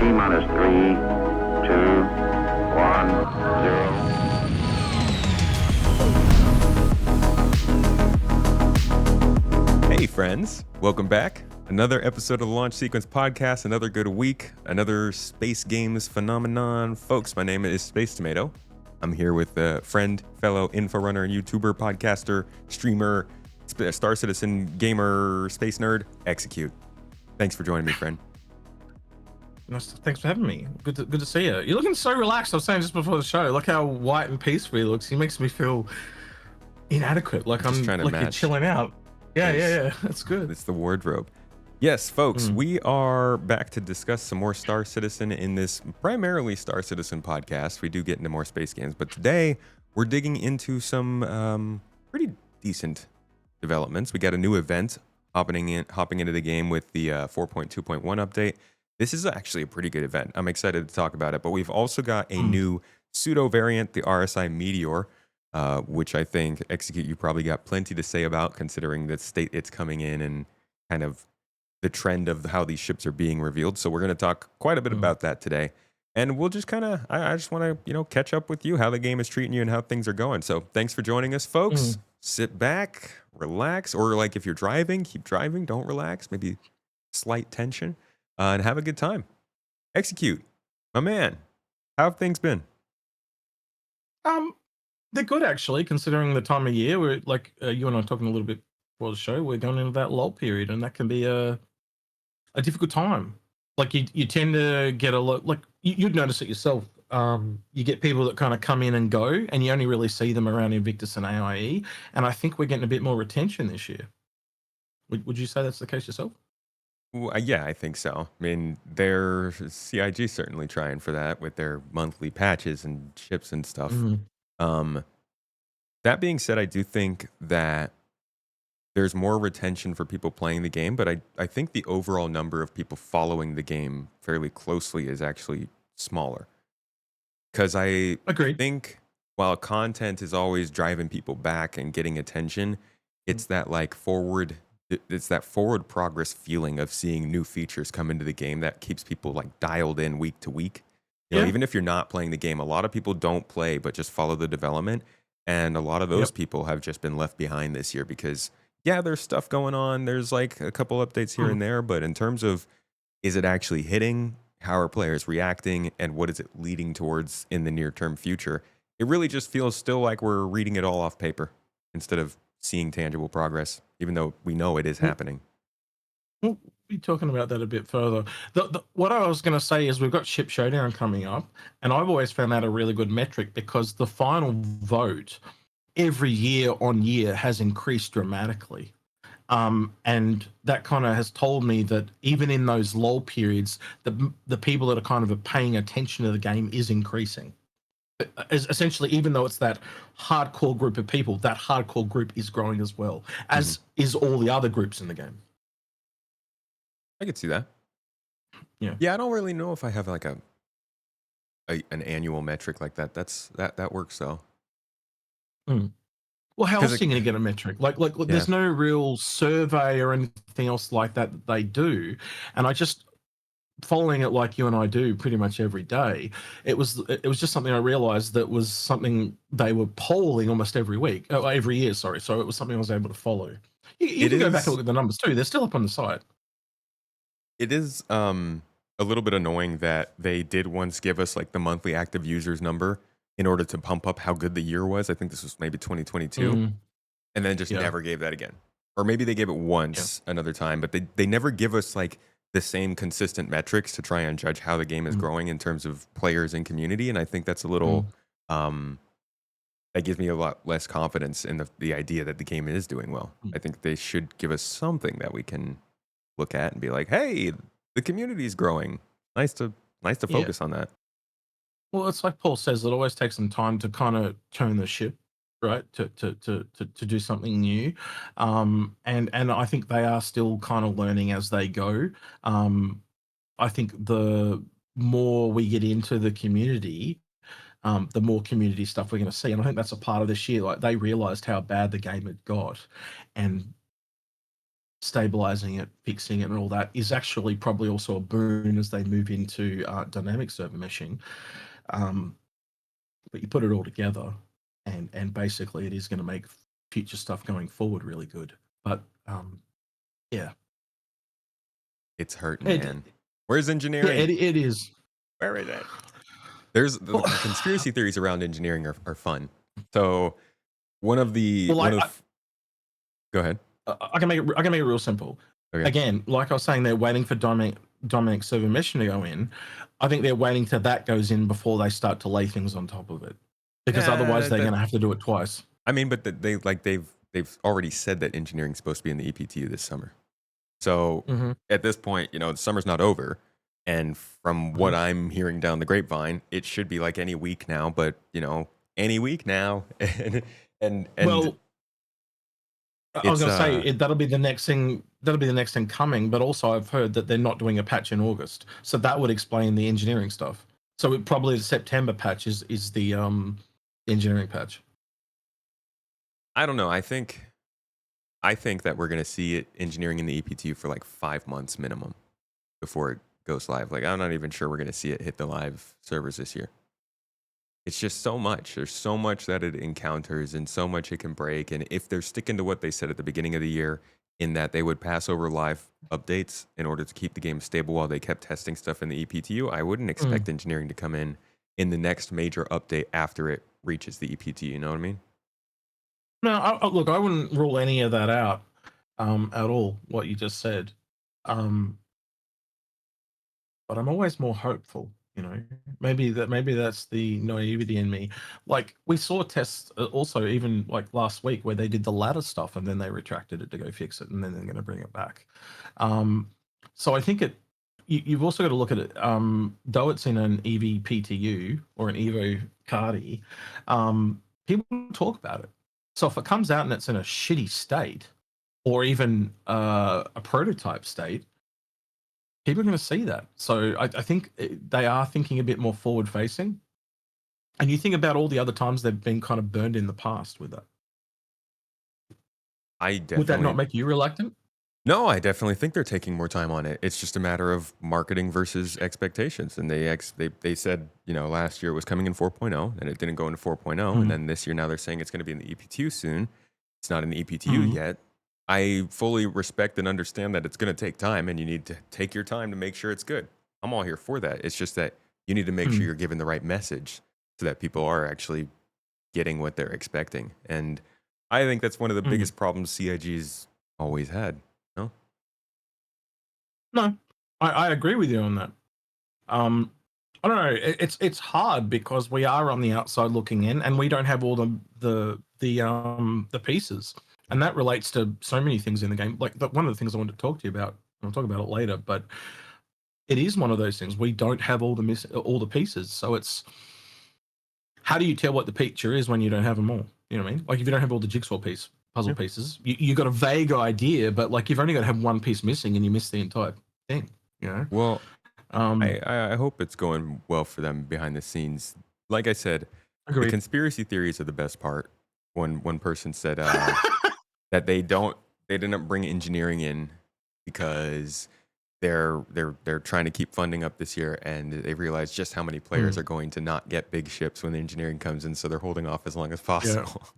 T-minus 3, 2, 1, 0. Hey friends, welcome back. Another episode of the Launch Sequence Podcast, another good week, another space games phenomenon. Folks, my name is Space Tomato. I'm here with a friend, fellow Inforunner, YouTuber, podcaster, streamer, Star Citizen, gamer, space nerd, Execute. Thanks for joining me, friend. Thanks for having me. Good to see you. You're looking so relaxed. I was saying just before the show, look how white and peaceful he looks. He makes me feel inadequate, like I'm trying to like match. you're chilling out. Yeah. That's good. It's the wardrobe. Yes, folks, we are back to discuss some more Star Citizen in this primarily Star Citizen podcast. We do get into more space games, but today we're digging into some pretty decent developments. We got a new event hopping into the game with the 4.2.1 update. This is actually a pretty good event. I'm excited to talk about it, but we've also got a new pseudo variant, the RSI Meteor, which I think, Execute, you probably got plenty to say about, considering the state it's coming in and kind of the trend of how these ships are being revealed. So we're going to talk quite a bit about that today. And we'll just kind of, I just want to, catch up with you, how the game is treating you and how things are going. So thanks for joining us, folks. Sit back, relax, or like if you're driving, keep driving, don't relax, maybe slight tension, and have a good time. Execute, my man. How have things been? They're good actually, considering the time of year. We're like you and I talking a little bit before the show. We're going into that lull period, and that can be a difficult time. Like you tend to get a lot. Like you'd notice it yourself. You get people that kind of come in and go, and you only really see them around Invictus and AIE. And I think we're getting a bit more retention this year. Would you say that's the case yourself? Well, yeah, I think so. I mean, their CIG certainly trying for that with their monthly patches and ships and stuff. That being said, I do think that there's more retention for people playing the game, but I think the overall number of people following the game fairly closely is actually smaller. Because I think while content is always driving people back and getting attention, it's that forward progress feeling of seeing new features come into the game that keeps people like dialed in week to week. You know, even if you're not playing the game, a lot of people don't play but just follow the development, and a lot of those people have just been left behind this year because there's stuff going on. There's like a couple updates here and there, but in terms of is it actually hitting, how are players reacting, and what is it leading towards in the near term future, it really just feels still like we're reading it all off paper instead of seeing tangible progress, even though we know it is happening. We'll be talking about that a bit further. What I was going to say is we've got Ship Showdown coming up, and I've always found that a really good metric because the final vote every year on year has increased dramatically. And that kind of has told me that even in those lull periods, the people that are kind of paying attention to the game is increasing. Essentially, even though it's that hardcore group of people, that hardcore group is growing as well, as is all the other groups in the game. I could see that. Yeah, I don't really know if I have like an annual metric like that. That works though. Well, how else are you going to get a metric? Like there's no real survey or anything else like that they do. And I just, following it like you and I do pretty much every day, it was just something I realized that was something they were polling almost every year, sorry. So it was something I was able to follow. You can go back and look at the numbers too. They're still up on the site. It is a little bit annoying that they did once give us like the monthly active users number in order to pump up how good the year was. I think this was maybe 2022, and then just never gave that again. Or maybe they gave it once another time, but they never give us like the same consistent metrics to try and judge how the game is growing in terms of players and community. And I think that's a little, that gives me a lot less confidence in the idea that the game is doing well. I think they should give us something that we can look at and be like, hey, the community is growing. Nice to focus on that. Well, it's like Paul says, it always takes some time to kind of turn the ship, right? To do something new. And I think they are still kind of learning as they go. I think the more we get into the community, the more community stuff we're going to see. And I think that's a part of this year. Like they realized how bad the game had got, and stabilizing it, fixing it, and all that is actually probably also a boon as they move into dynamic server meshing. But you put it all together, and basically it is going to make future stuff going forward really good. But yeah, It's hurting, it, man. Where's yeah, engineering? it is. Where is it? There's the Well, conspiracy theories around engineering are fun. So one of the well, one of go ahead. I can make it. I can make it real simple. Okay. Again, like I was saying, they're waiting for dynamic server meshing to go in. I think they're waiting till that goes in before they start to lay things on top of it, because otherwise they're That going to have to do it twice. I mean, but they've already said that engineering's supposed to be in the EPTU this summer. So Mm-hmm. at this point, the summer's not over. And from what I'm hearing down the grapevine, it should be like any week now, but any week now. and Well, I was it's going to say that'll be the next thing. That'll be the next thing coming. But also, I've heard that they're not doing a patch in August, so that would explain the engineering stuff. So it probably the September patch is the engineering patch. I don't know. I think that we're gonna see it engineering in the EPTU for like 5 months minimum before it goes live. Like I'm not even sure we're gonna see it hit the live servers this year. It's just so much. There's so much that it encounters and so much it can break. And if they're sticking to what they said at the beginning of the year, in that they would pass over live updates in order to keep the game stable while they kept testing stuff in the EPTU, I wouldn't expect engineering to come in the next major update after it reaches the EPTU. You know what I mean? No, look, I wouldn't rule any of that out at all. What you just said. Um, but I'm always more hopeful. Maybe that's the naivety in me. Like we saw tests also even like last week where they did the ladder stuff and then they retracted it to go fix it and then they're going to bring it back. So I think you've also got to look at it. Though it's in an EV PTU or an Evo Cardi, people talk about it. So if it comes out and it's in a shitty state or even a prototype state, people are going to see that. So I think they are thinking a bit more forward facing. And you think about all the other times they've been kind of burned in the past with that. Would that not make you reluctant? No, I definitely think they're taking more time on it. It's just a matter of marketing versus expectations. And they said, last year it was coming in 4.0 and it didn't go into 4.0. And then this year now they're saying it's going to be in the EPTU soon. It's not in the EPTU yet. I fully respect and understand that it's going to take time and you need to take your time to make sure it's good. I'm all here for that. It's just that you need to make sure you're giving the right message so that people are actually getting what they're expecting. And I think that's one of the biggest problems CIG's always had. No, I agree with you on that. I don't know. It's hard because we are on the outside looking in, and we don't have all the pieces, and that relates to so many things in the game. Like one of the things I wanted to talk to you about. I'll talk about it later, but it is one of those things. We don't have all the pieces, so it's how do you tell what the picture is when you don't have them all? You know what I mean? Like if you don't have all the jigsaw puzzle pieces, you got a vague idea, but like you've only got to have one piece missing, and you miss the entire thing. Well, I hope it's going well for them behind the scenes. Like I said, the conspiracy theories are the best part. One person said that they didn't bring engineering in because they're trying to keep funding up this year, and they realize just how many players are going to not get big ships when the engineering comes in, so they're holding off as long as possible. Yeah.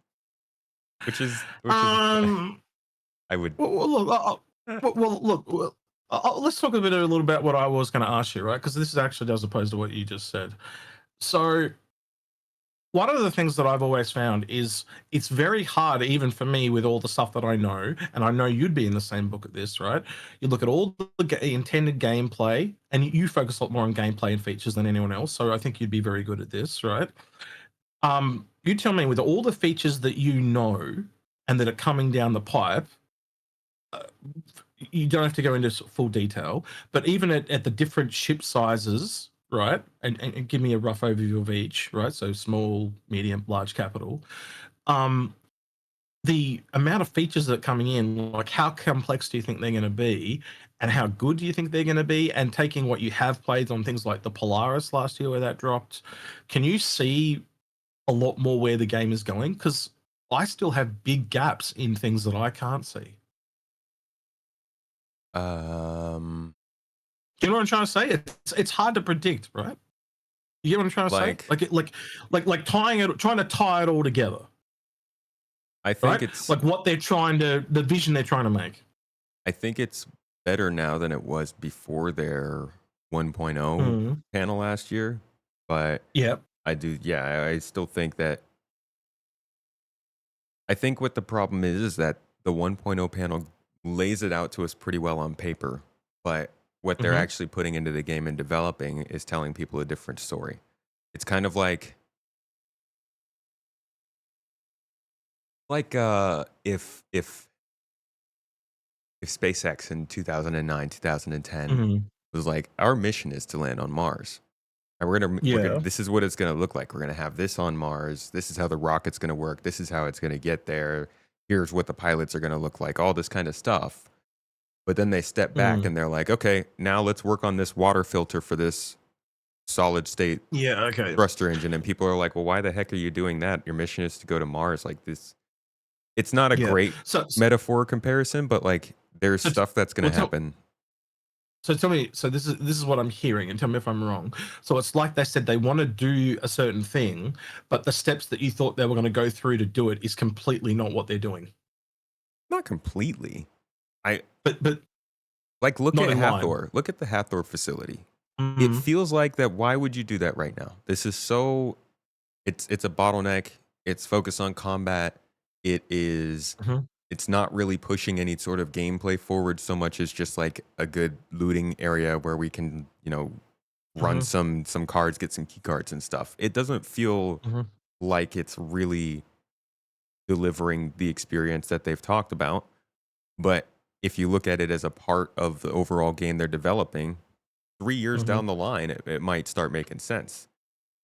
which is I would. Well, look. Let's talk a little about what I was going to ask you, right? Because this is actually as opposed to what you just said. So, one of the things that I've always found is it's very hard, even for me, with all the stuff that I know, and I know you'd be in the same book at this, right? You look at all the intended gameplay, and you focus a lot more on gameplay and features than anyone else. So I think you'd be very good at this, right? You tell me, with all the features that you know and that are coming down the pipe, you don't have to go into full detail, but even at the different ship sizes, right? And give me a rough overview of each, right? So small, medium, large, capital. The amount of features that are coming in, like how complex do you think they're going to be, and how good do you think they're going to be? And taking what you have played on things like the Polaris last year where that dropped, can you see a lot more where the game is going? Because I still have big gaps in things that I can't see. Um, You know what I'm trying to say? It's hard to predict, right? You get what I'm trying to say? like Like trying to tie it all together, I think right? it's Like what they're trying to, the vision they're trying to make. I think it's better now than it was before their 1.0 Mm. panel last year, but Yep. I still think that I think what the problem is that the 1.0 panel lays it out to us pretty well on paper, but what they're Mm-hmm. actually putting into the game and developing is telling people a different story. It's kind of like if SpaceX in 2009, 2010 Mm-hmm. was like, our mission is to land on Mars. And Yeah. this is what it's gonna look like. We're gonna have this on Mars. This is how the rocket's gonna work. This is how it's gonna get there. Here's what the pilots are gonna look like. All this kind of stuff. But then they step back Mm. and they're like, okay, now let's work on this water filter for this solid state Yeah. Okay. thruster engine. And people are like, well, why the heck are you doing that? Your mission is to go to Mars. Like this, it's not a Yeah. great So, metaphor comparison, but like there's so, stuff that's well, gonna happen. so tell me. So this is what I'm hearing, and tell me if I'm wrong. So it's like they said they want to do a certain thing, but the steps that you thought they were going to go through to do it is completely not what they're doing. Not completely. I But like look not at in line. Hathor. Look at the Hathor facility. It Mm-hmm. feels like that. Why would you do that right now? This is so. It's a bottleneck. It's focused on combat. It is. Mm-hmm. It's not really pushing any sort of gameplay forward so much as just like a good looting area where we can, run Mm-hmm. some cards, get some key cards and stuff. It doesn't feel Mm-hmm. like it's really delivering the experience that they've talked about. But if you look at it as a part of the overall game they're developing, 3 years Mm-hmm. down the line, it might start making sense.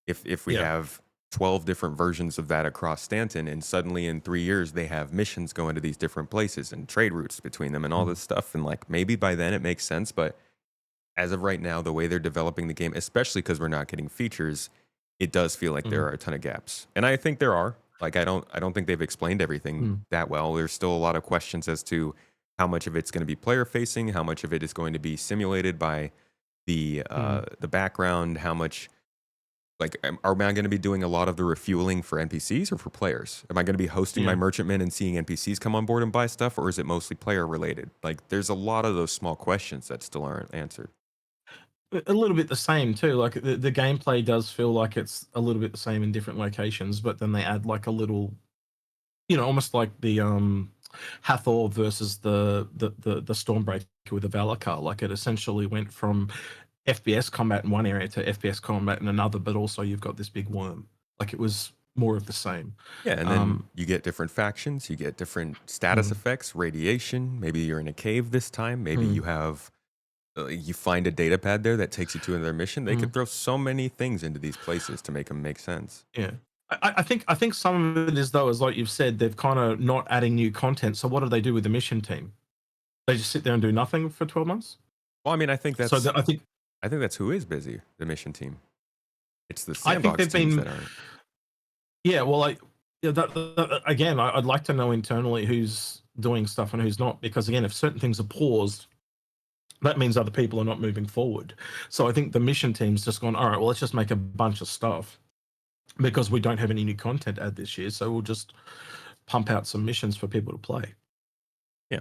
If we Yeah. have 12 different versions of that across Stanton, and suddenly in 3 years they have missions going to these different places and trade routes between them and all this stuff, and like maybe by then it makes sense. But as of right now, the way they're developing the game, especially because we're not getting features, it does feel like Mm-hmm. there are a ton of gaps, and I think there are. Like I don't think they've explained everything Mm-hmm. that well. There's still a lot of questions as to how much of it's going to be player facing, how much of it is going to be simulated by the background, how much like are I going to be doing a lot of the refueling for NPCs or for players? Am I going to be hosting my Yeah. merchantmen and seeing NPCs come on board and buy stuff, or is it mostly player related? Like there's a lot of those small questions that still aren't answered. A little bit the same too. Like the gameplay does feel like it's a little bit the same in different locations, but then they add like a little, almost like the Hathor versus the Stormbreaker with the Valakar. Like it essentially went from FPS combat in one area to FPS combat in another, but also you've got this big worm. Like it was more of the same. Yeah, and then Um, you get different factions, you get different status mm, effects, radiation. Maybe you're in a cave this time. Maybe mm, you have you find a data pad there that takes you to another mission. They could mm, throw so many things into these places to make them make sense. yeah. I think some of it is though, as like you've said, they've kind of not adding new content. So what do they do with the mission team? They just sit there and do nothing for 12 months. Well, I mean, So I think that's who is busy, the mission team. It's the I think sandbox they've teams been, that aren't. yeah. Well, yeah, again, I'd like to know internally who's doing stuff and who's not, because again, if certain things are paused, that means other people are not moving forward. So I think the mission team's just gone, all right, well, let's just make a bunch of stuff because we don't have any new content to add this year. So we'll just pump out some missions for people to play. Yeah.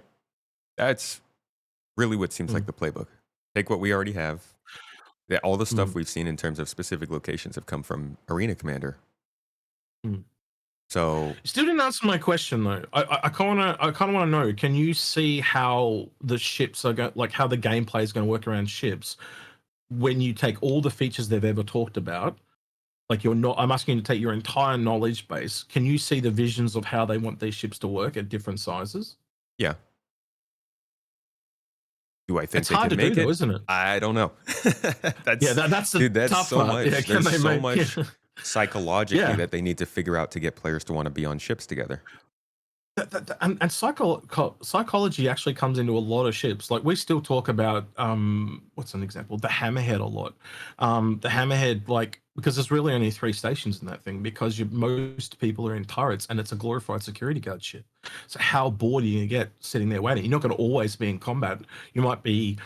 That's really what seems like Mm, the playbook. Take what we already have. Yeah, all the stuff mm, we've seen in terms of specific locations have come from Arena Commander. mm. So Still didn't answer my question though. I kind of want to know. Can you see how the ships are going, like how the gameplay is going to work around ships when you take all the features they've ever talked about? Like you're not. I'm asking you to take your entire knowledge base. Can you see the visions of how they want these ships to work at different sizes? yeah, do I think It's they hard can to do make though, it? isn't it? I don't know. Yeah, That's that's the dude, that's tough so part. Yeah, much. can There's they so make? much Yeah, psychologically yeah. that they need to figure out to get players to want to be on ships together. And psychology actually comes into a lot of ships. Like we still talk about what's an example? The Hammerhead a lot. The Hammerhead, like because there's really only 3 stations in that thing because most people are in turrets and it's a glorified security guard ship. So how bored are you going to get sitting there waiting? You're not going to always be in combat. You might be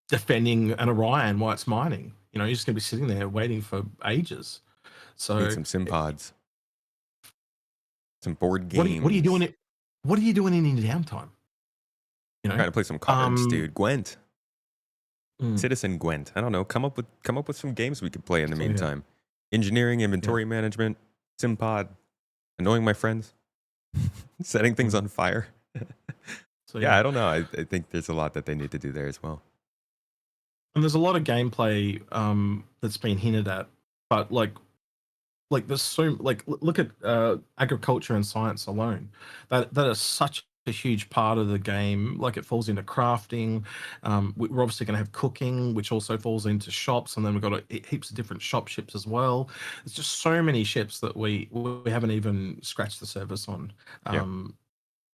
defending an Orion while it's mining. You're just going to be sitting there waiting for ages. Need So some sim pods, some board what are you doing? games. What are you doing in your downtime? Trying to play some cards, Um, dude. Gwent. mm, Citizen Gwent. I don't know. Come up with some games we could play in the so yeah, meantime. Engineering, yeah. inventory management, sim pod, annoying my friends, setting things Mm, on fire. so Yeah, yeah, I don't know. I think there's a lot that they need to do there as well. and there's a lot of gameplay that's been hinted at, but there's so look at agriculture and science alone. That is such a huge part of the game. Like it falls into crafting. We're obviously going to have cooking, which also falls into shops, and then we've got heaps of different shop ships as well. There's just so many ships that we haven't even scratched the surface on. Yeah. Um,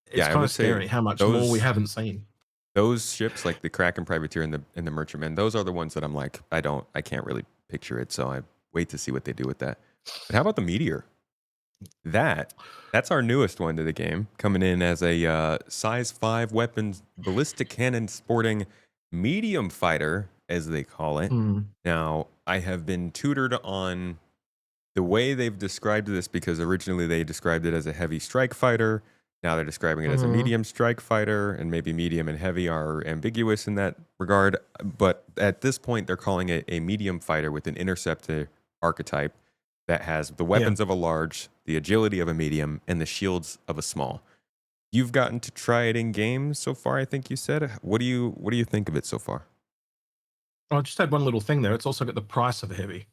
it's Yeah, I kind would of say scary how much more we those haven't seen. those ships like the Kraken Privateer and the Merchantman, those are the ones that I'm like, I can't really picture it, so I wait to see what they do with that. But how about the Meteor? That's our newest one to the game, coming in as a size 5 weapons ballistic cannon sporting medium fighter, as they call it. Mm, Now, I have been tutored on the way they've described this because originally they described it as a heavy strike fighter. Now they're describing it as a mhm. medium strike fighter, and maybe medium and heavy are ambiguous in that regard. But at this point, they're calling it a medium fighter with an interceptor archetype that has the Yeah. weapons of a large, the agility of a medium, and the shields of a small. You've gotten to try it in games so far, I think you said. What do you think of it so far? I'll just add one little thing there. It's also got the price of a heavy.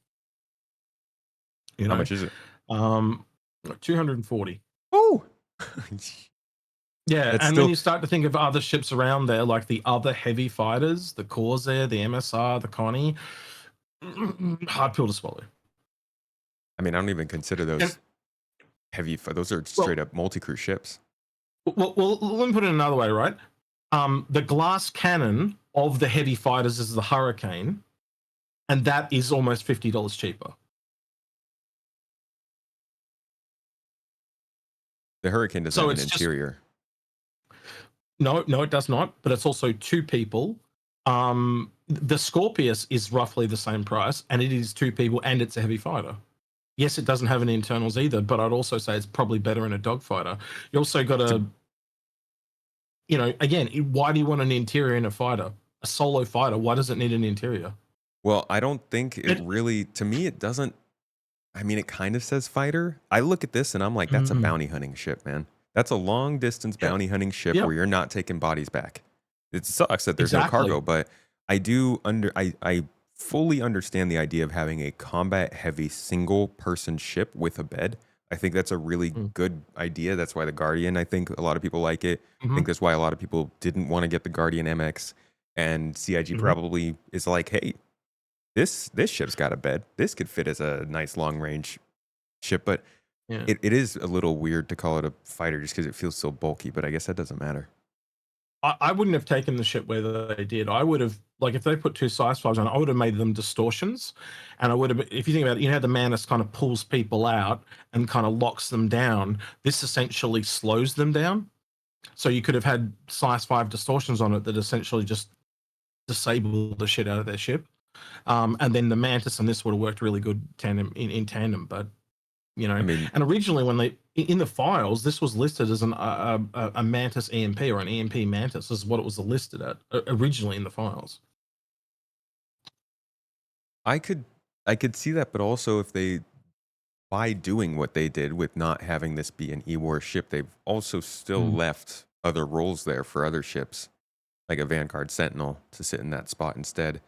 You How know, much is it? um, 240. Oh, Yeah, that's and then still. you start to think of other ships around there, like the other heavy fighters, the Corsair, the MSR, the Connie. Hard pill to swallow. I mean, I don't even consider And those heavy. Those are straight well, up multi-crew ships. let me put it another way, right? The glass cannon of the heavy fighters is the Hurricane, and that is almost $50 cheaper. The Hurricane doesn't So have an it's just interior. no, it does not. But it's also two people. The Scorpius is roughly the same price, and it is two people, and it's a heavy fighter. Yes, it doesn't have any internals either, but I'd also say it's probably better in a dogfighter. You also got To, to, again, why do you want an interior in a fighter? A solo fighter, why does it need an interior? well, I don't think it It, really. To me, it doesn't. I mean, it kind of says fighter. I look at this and I'm like, that's a mm, bounty hunting ship, man. That's a long distance yep, bounty hunting ship yep, where you're not taking bodies back. It sucks that there's no cargo, exactly. but I fully understand the idea of having a combat heavy single person ship with a bed. I think that's a really Mm, good idea. That's why the Guardian, I think a lot of people like it. I mhm, think that's why a lot of people didn't want to get the Guardian MX. And CIG mhm, probably is like, hey, this ship's got a bed. This could fit as a nice long range ship, but yeah. it is a little weird to call it a fighter just because it feels so bulky. But I guess that doesn't matter. I wouldn't have taken the ship where they did. I would have, like, if they put two size fives on, I would have made them distortions. And I would have, if you think about it, how the Manus kind of pulls people out and kind of locks them down. This essentially slows them down. So you could have had size 5 distortions on it that essentially just disable the shit out of their ship. And then the Mantis and this would have worked really good tandem in tandem. But I mean, and originally when they in the files, this was listed as a Mantis EMP or an EMP Mantis. This is what it was listed at originally in the files. I could I could see that, but also if they by doing what they did with not having this be an E-War ship, they've also still Mm, left other roles there for other ships, like a Vanguard Sentinel to sit in that spot instead.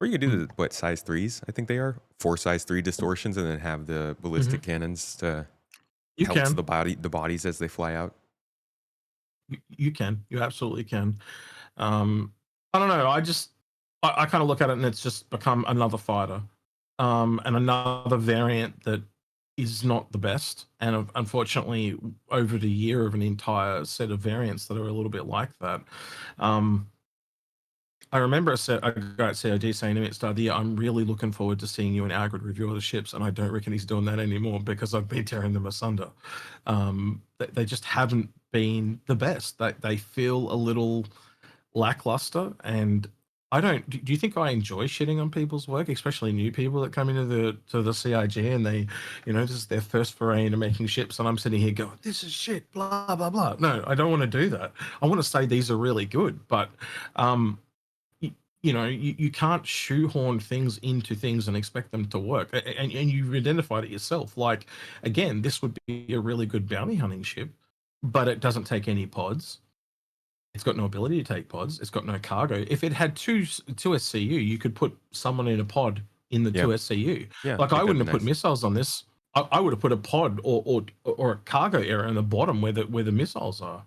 Or you could do mm, the what size threes? I think they are 4 size 3 distortions, and then have the ballistic mhm. cannons to You pelts can. the bodies as they fly out. You can. You absolutely can. Um, I don't know. I kind of look at it and it's just become another fighter, and another variant that is not the best. And unfortunately, over the year of an entire set of variants that are a little bit like that, um, I remember a guy at COG saying to me at the start of the year, "I'm really looking forward to seeing you in our good review of the ships," and I don't reckon he's doing that anymore because I've been tearing them asunder. They just haven't been the best. They feel a little lackluster, and I don't. Do you think I enjoy shitting on people's work, especially new people that come into the CIG and they, this is their first foray into making ships, and I'm sitting here going, "This is shit," blah blah blah. No, I don't want to do that. I want to say these are really good, but um, you can't shoehorn things into things and expect them to work. And you've identified it yourself. Like, again, this would be a really good bounty hunting ship, but it doesn't take any pods. It's got no ability to take pods. It's got no cargo. If it had two SCU, you could put someone in a pod in the two SCU. Yeah, Like, I I think wouldn't that'd have be put nice. missiles on this. I would have put a pod or a cargo area in the bottom where the missiles are.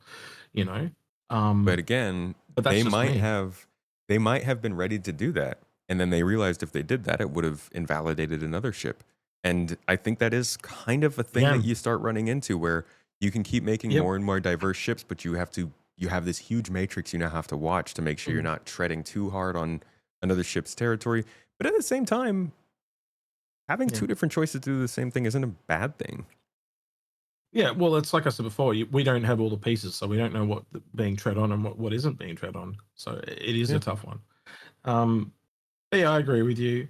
You know, But um, again, but that's just me. they might have been ready to do that, and then they realized if they did that, it would have invalidated another ship. And I think that is kind of a thing Yeah. that you start running into where you can keep making Yep. more and more diverse ships, but you have this huge matrix you now have to watch to make sure you're not treading too hard on another ship's territory. But at the same time, having Yeah. two different choices to do the same thing isn't a bad thing. Yeah, well, it's like I said before, we don't have all the pieces, so we don't know what being tread on and what isn't being tread on. So it is Yeah. a tough one. Um, but yeah, I agree with you.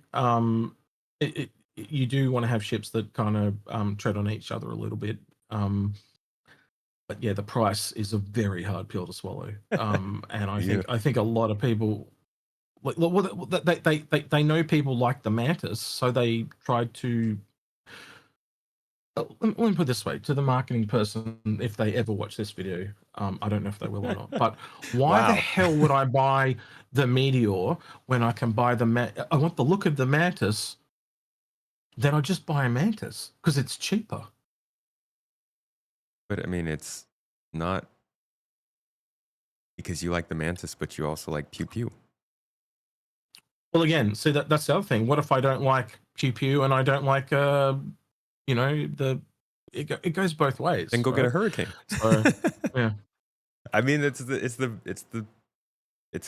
You do want to have ships that kind of tread on each other a little bit. But yeah, the price is a very hard pill to swallow. And Yeah. I think a lot of people they know people like the Mantis, so they tried to. Let me put it this way to the marketing person, if they ever watch this video, I don't know if they will or not, but why the Wow. hell would I buy the Meteor when I can buy I want the look of the Mantis, then I just buy a Mantis because it's cheaper. But I mean, it's not because you like the Mantis, but you also like Pew Pew. Well, again, see that's the other thing. What if I don't like Pew Pew and I don't like it goes both ways. Then go get a right? Hurricane. So yeah. I mean, it's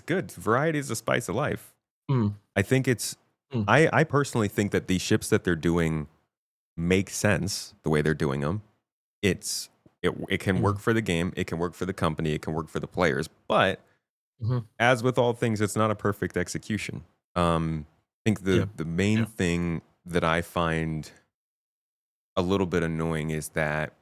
good. Variety is the spice of life. Mm, I think it's. mm, I personally think that these ships that they're doing make sense the way they're doing them. It can work mm, for the game. It can work for the company. It can work for the players. But mhm. as with all things, it's not a perfect execution. I think Yeah. the main Yeah. thing that I find a little bit annoying is that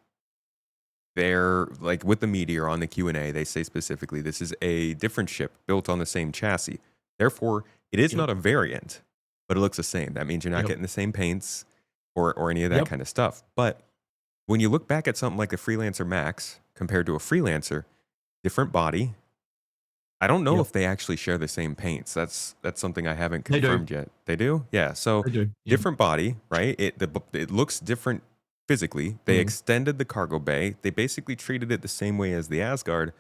they're like with the Meteor on the Q&A, they say specifically this is a different ship built on the same chassis. Therefore, it is Yep. not a variant, but it looks the same. That means you're not Yep. getting the same paints or any of that Yep. kind of stuff. But when you look back at something like a Freelancer Max compared to a Freelancer, different body. I don't know Yep. if they actually share the same paints. That's something I haven't They do. confirmed yet. They do? Yeah. So They do. Yep. different body, right? It looks different physically. They Mm, extended the cargo bay. They basically treated it the same way as the Asgard,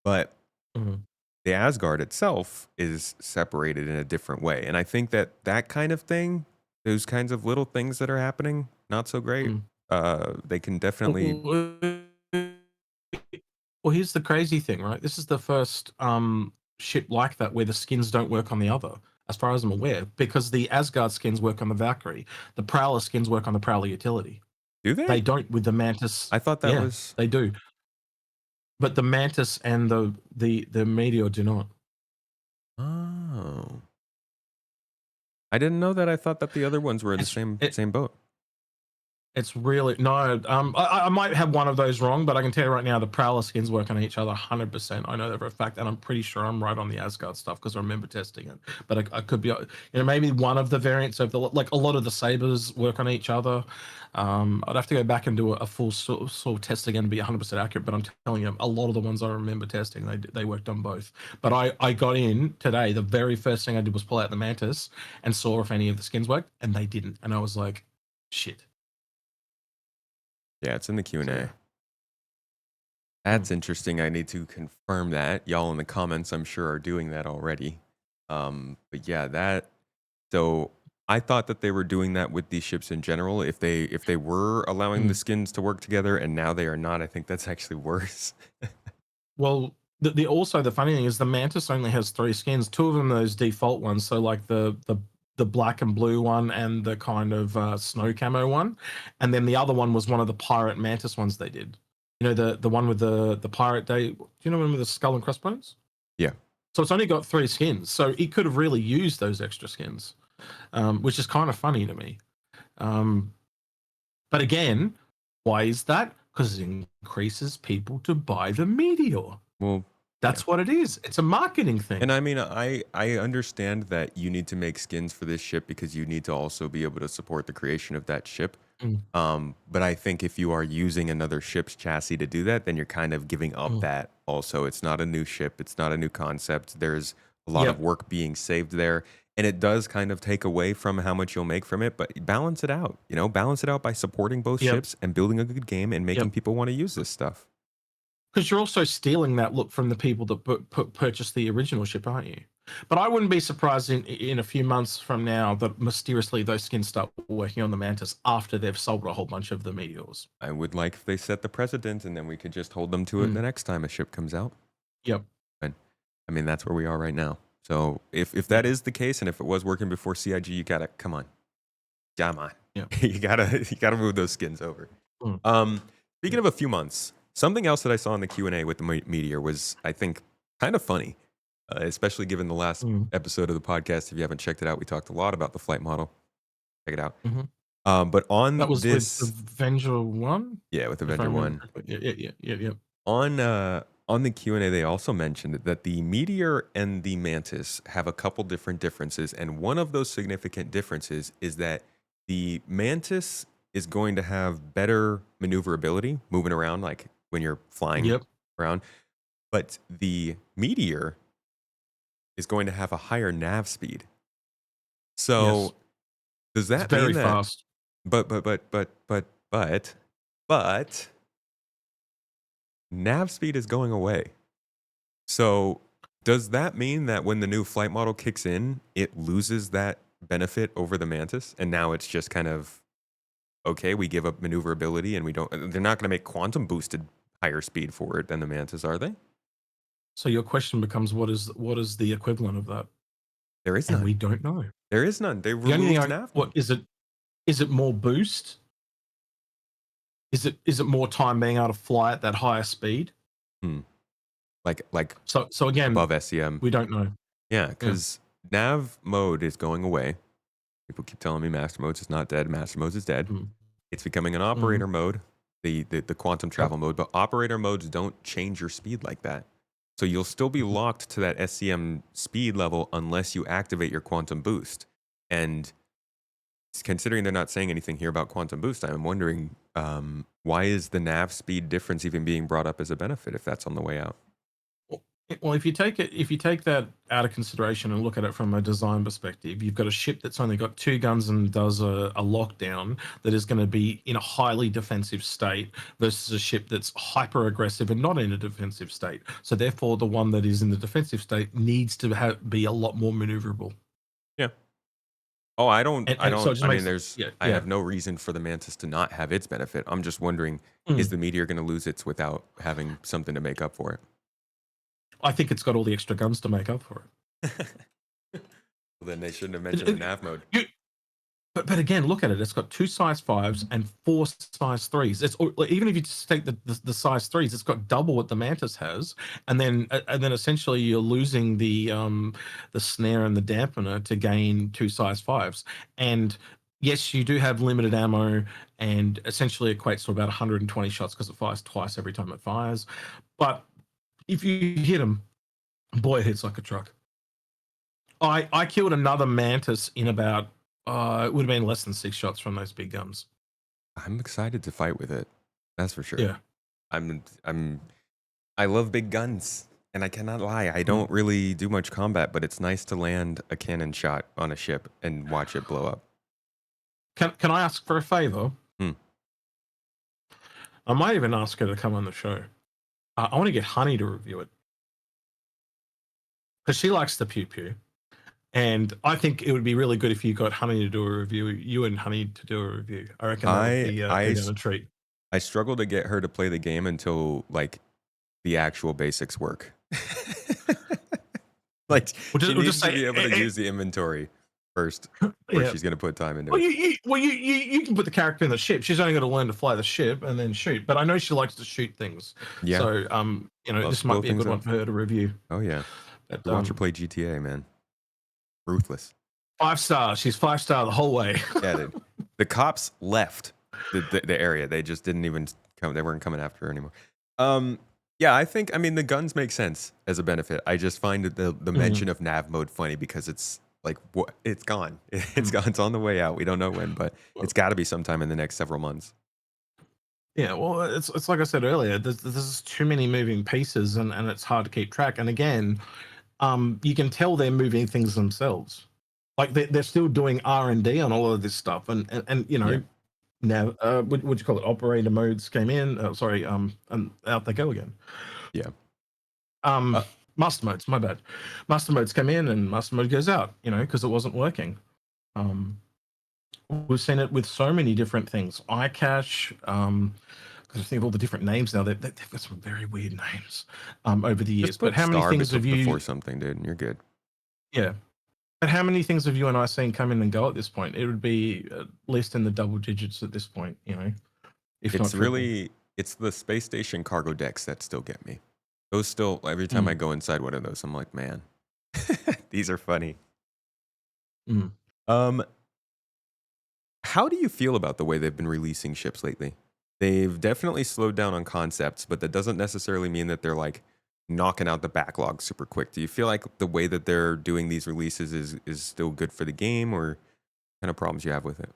but mhm. the Asgard itself is separated in a different way. And I think that kind of thing, those kinds of little things that are happening, not so great. Mm. They can definitely. Well, here's the crazy thing, right? This is the first ship like that where the skins don't work on the other, as far as I'm aware, because the Asgard skins work on the Valkyrie, the Prowler skins work on the Prowler utility. Do They they? don't with the Mantis. I thought that Yeah, was. they do, but the Mantis and the Meteor do not. Oh. I didn't know that. I thought that the other ones were in the It's same it, same boat. It's really no. I might have one of those wrong, but I can tell you right now, the Prowler skins work on each other 100%. I know that for a fact, and I'm pretty sure I'm right on the Asgard stuff because I remember testing it. But I could be, maybe one of the variants of like a lot of the sabers work on each other. I'd have to go back and do a full sort of test again to be 100% accurate. But I'm telling you, a lot of the ones I remember testing, they worked on both. But I got in today. The very first thing I did was pull out the Mantis and saw if any of the skins worked, and they didn't. And I was like, shit. Yeah, it's in the Q&A. So, yeah. That's interesting. I need to confirm that. Y'all in the comments, I'm sure, are doing that already. But yeah, that. So I thought that they were doing that with these ships in general. If they were allowing the skins to work together, and now they are not, I think that's actually worse. Well, the also the funny thing is the Mantis only has 3 skins. 2 of them those default ones, so like the black and blue one and the kind of snow camo one, and then the other one was one of the pirate Mantis ones they did. You know the one with the pirate day. Do you know one with the skull and crossbones? Yeah. So it's only got 3 skins. So it could have really used those extra skins, which is kind of funny to me. But again, why is that? Because it increases people to buy the Meteor. Well, That's what it is. It's a marketing thing. and I mean, I understand that you need to make skins for this ship because you need to also be able to support the creation of that ship. But I think if you are using another ship's chassis to do that, then you're kind of giving up that also. It's not a new ship. It's not a new concept. There's a lot of work being saved there. And it does kind of take away from how much you'll make from it, but balance it out. Balance it out by supporting both ships and building a good game and making people want to use this stuff. Because you're also stealing that look from the people that purchased the original ship, aren't you? But I wouldn't be surprised in a few months from now that mysteriously those skins start working on the Mantis after they've sold a whole bunch of the Meteors. I would like if they set the precedent and then we could just hold them to it the next time a ship comes out. Yep. And I mean, that's where we are right now. So if that is the case, and if it was working before CIG, you gotta come on. Yeah. you gotta move those skins over. Speaking of a few months, something else that I saw in the Q&A with the Meteor was, I think, kind of funny, especially given the last episode of the podcast. If you haven't checked it out, we talked a lot about the flight model. Check it out. But on that was this, with Avenger 1? Yeah, with Avenger 1. Yeah. On the Q&A, they also mentioned that the Meteor and the Mantis have a couple different differences, and one of those significant differences is that the Mantis is going to have better maneuverability, moving around like when you're flying around, but the Meteor is going to have a higher nav speed. So does that mean that fast? But nav speed is going away. So does that mean that when the new flight model kicks in, it loses that benefit over the Mantis? And now it's just kind of, okay, we give up maneuverability and they're not going to make quantum boosted higher speed for it than the Mantis, are they? So your question becomes, what is the equivalent of that? There is none. And we don't know. There is none. They removed nav. What is it? Is it more boost? Is it more time being able to fly at that higher speed? Like so again, above SEM. We don't know. Yeah, because nav mode is going away. People keep telling me master modes is not dead. Master modes is dead. It's becoming an operator mode, the quantum travel mode, but operator modes don't change your speed like that. So you'll still be locked to that SCM speed level unless you activate your quantum boost. And considering they're not saying anything here about quantum boost, I'm wondering why is the nav speed difference even being brought up as a benefit if that's on the way out? Well, if you take that out of consideration and look at it from a design perspective, you've got a ship that's only got 2 guns and does a lockdown that is going to be in a highly defensive state versus a ship that's hyper aggressive and not in a defensive state. So therefore, the one that is in the defensive state needs to be a lot more maneuverable. Yeah. Oh, I mean, there's, I Yeah. have no reason for the Mantis to not have its benefit. I'm just wondering, is the Meteor going to lose its without having something to make up for it? I think it's got all the extra guns to make up for it. Well, then they shouldn't have mentioned the nav mode. But again, look at it. It's got 2 size 5s and 4 size 3s. It's even if you just take the size 3s, it's got double what the Mantis has, and then essentially you're losing the snare and the dampener to gain 2 size 5s. And yes, you do have limited ammo, and essentially equates to about 120 shots because it fires twice every time it fires. But if you hit them, boy, it hits like a truck. I killed another Mantis in about it would have been less than 6 shots from those big guns. I'm excited to fight with it. That's for sure. Yeah. I love big guns, and I cannot lie. I don't really do much combat, but it's nice to land a cannon shot on a ship and watch it blow up. Can I ask for a favor? I might even ask her to come on the show. I want to get Honey to review it because she likes the pew pew. And I think it would be really good if you got Honey to do a review. You and Honey to do a review. I reckon that would be a treat. I struggle to get her to play the game until like the actual basics work. Like she We'll needs just to say, be able to use the inventory first before yeah. she's going to put time into Well, it. you can put the character in the ship. She's only got to learn to fly the ship and then shoot. But I know she likes to shoot things, Yeah, so love this to blow might be a things good one up. for her to review. Oh yeah, But you watch her play GTA, man. Ruthless. 5 stars. She's 5-star the whole way. Yeah, dude. The cops left the area. They just didn't even come. They weren't coming after her anymore. Yeah, I mean the guns make sense as a benefit. I just find the Mm, mention of nav mode funny because it's like what it's gone. It's mm. gone. It's on the way out. We don't know when, but it's got to be sometime in the next several months. Yeah, well, it's like I said earlier. There's too many moving pieces, and it's hard to keep track. And again, you can tell they're moving things themselves. Like they're still doing R&D on all of this stuff, and Yeah, now what you call it? Operator modes came in. Sorry, and out they go again. yeah. Um, Uh, Master modes, my bad. Master modes come in and master mode goes out. Because it wasn't working. Um, we've seen it with so many different things. iCache. Because I think of all the different names now. They've got some very weird names over the years. just But put how many star things have before you? something, dude, and you're good. Yeah. But how many things have you and I seen come in and go at this point? It would be at least in the double digits at this point, if not It's triple. really it's the space station cargo decks that still get me. Those still every time I Mm, go inside one of those, I'm like, man, these are funny. mm. Um, how do you feel about the way they've been releasing ships lately? They've definitely slowed down on concepts, but that doesn't necessarily mean that they're like knocking out the backlog super quick. Do you feel like the way that they're doing these releases is still good for the game, or kind of problems you have with it?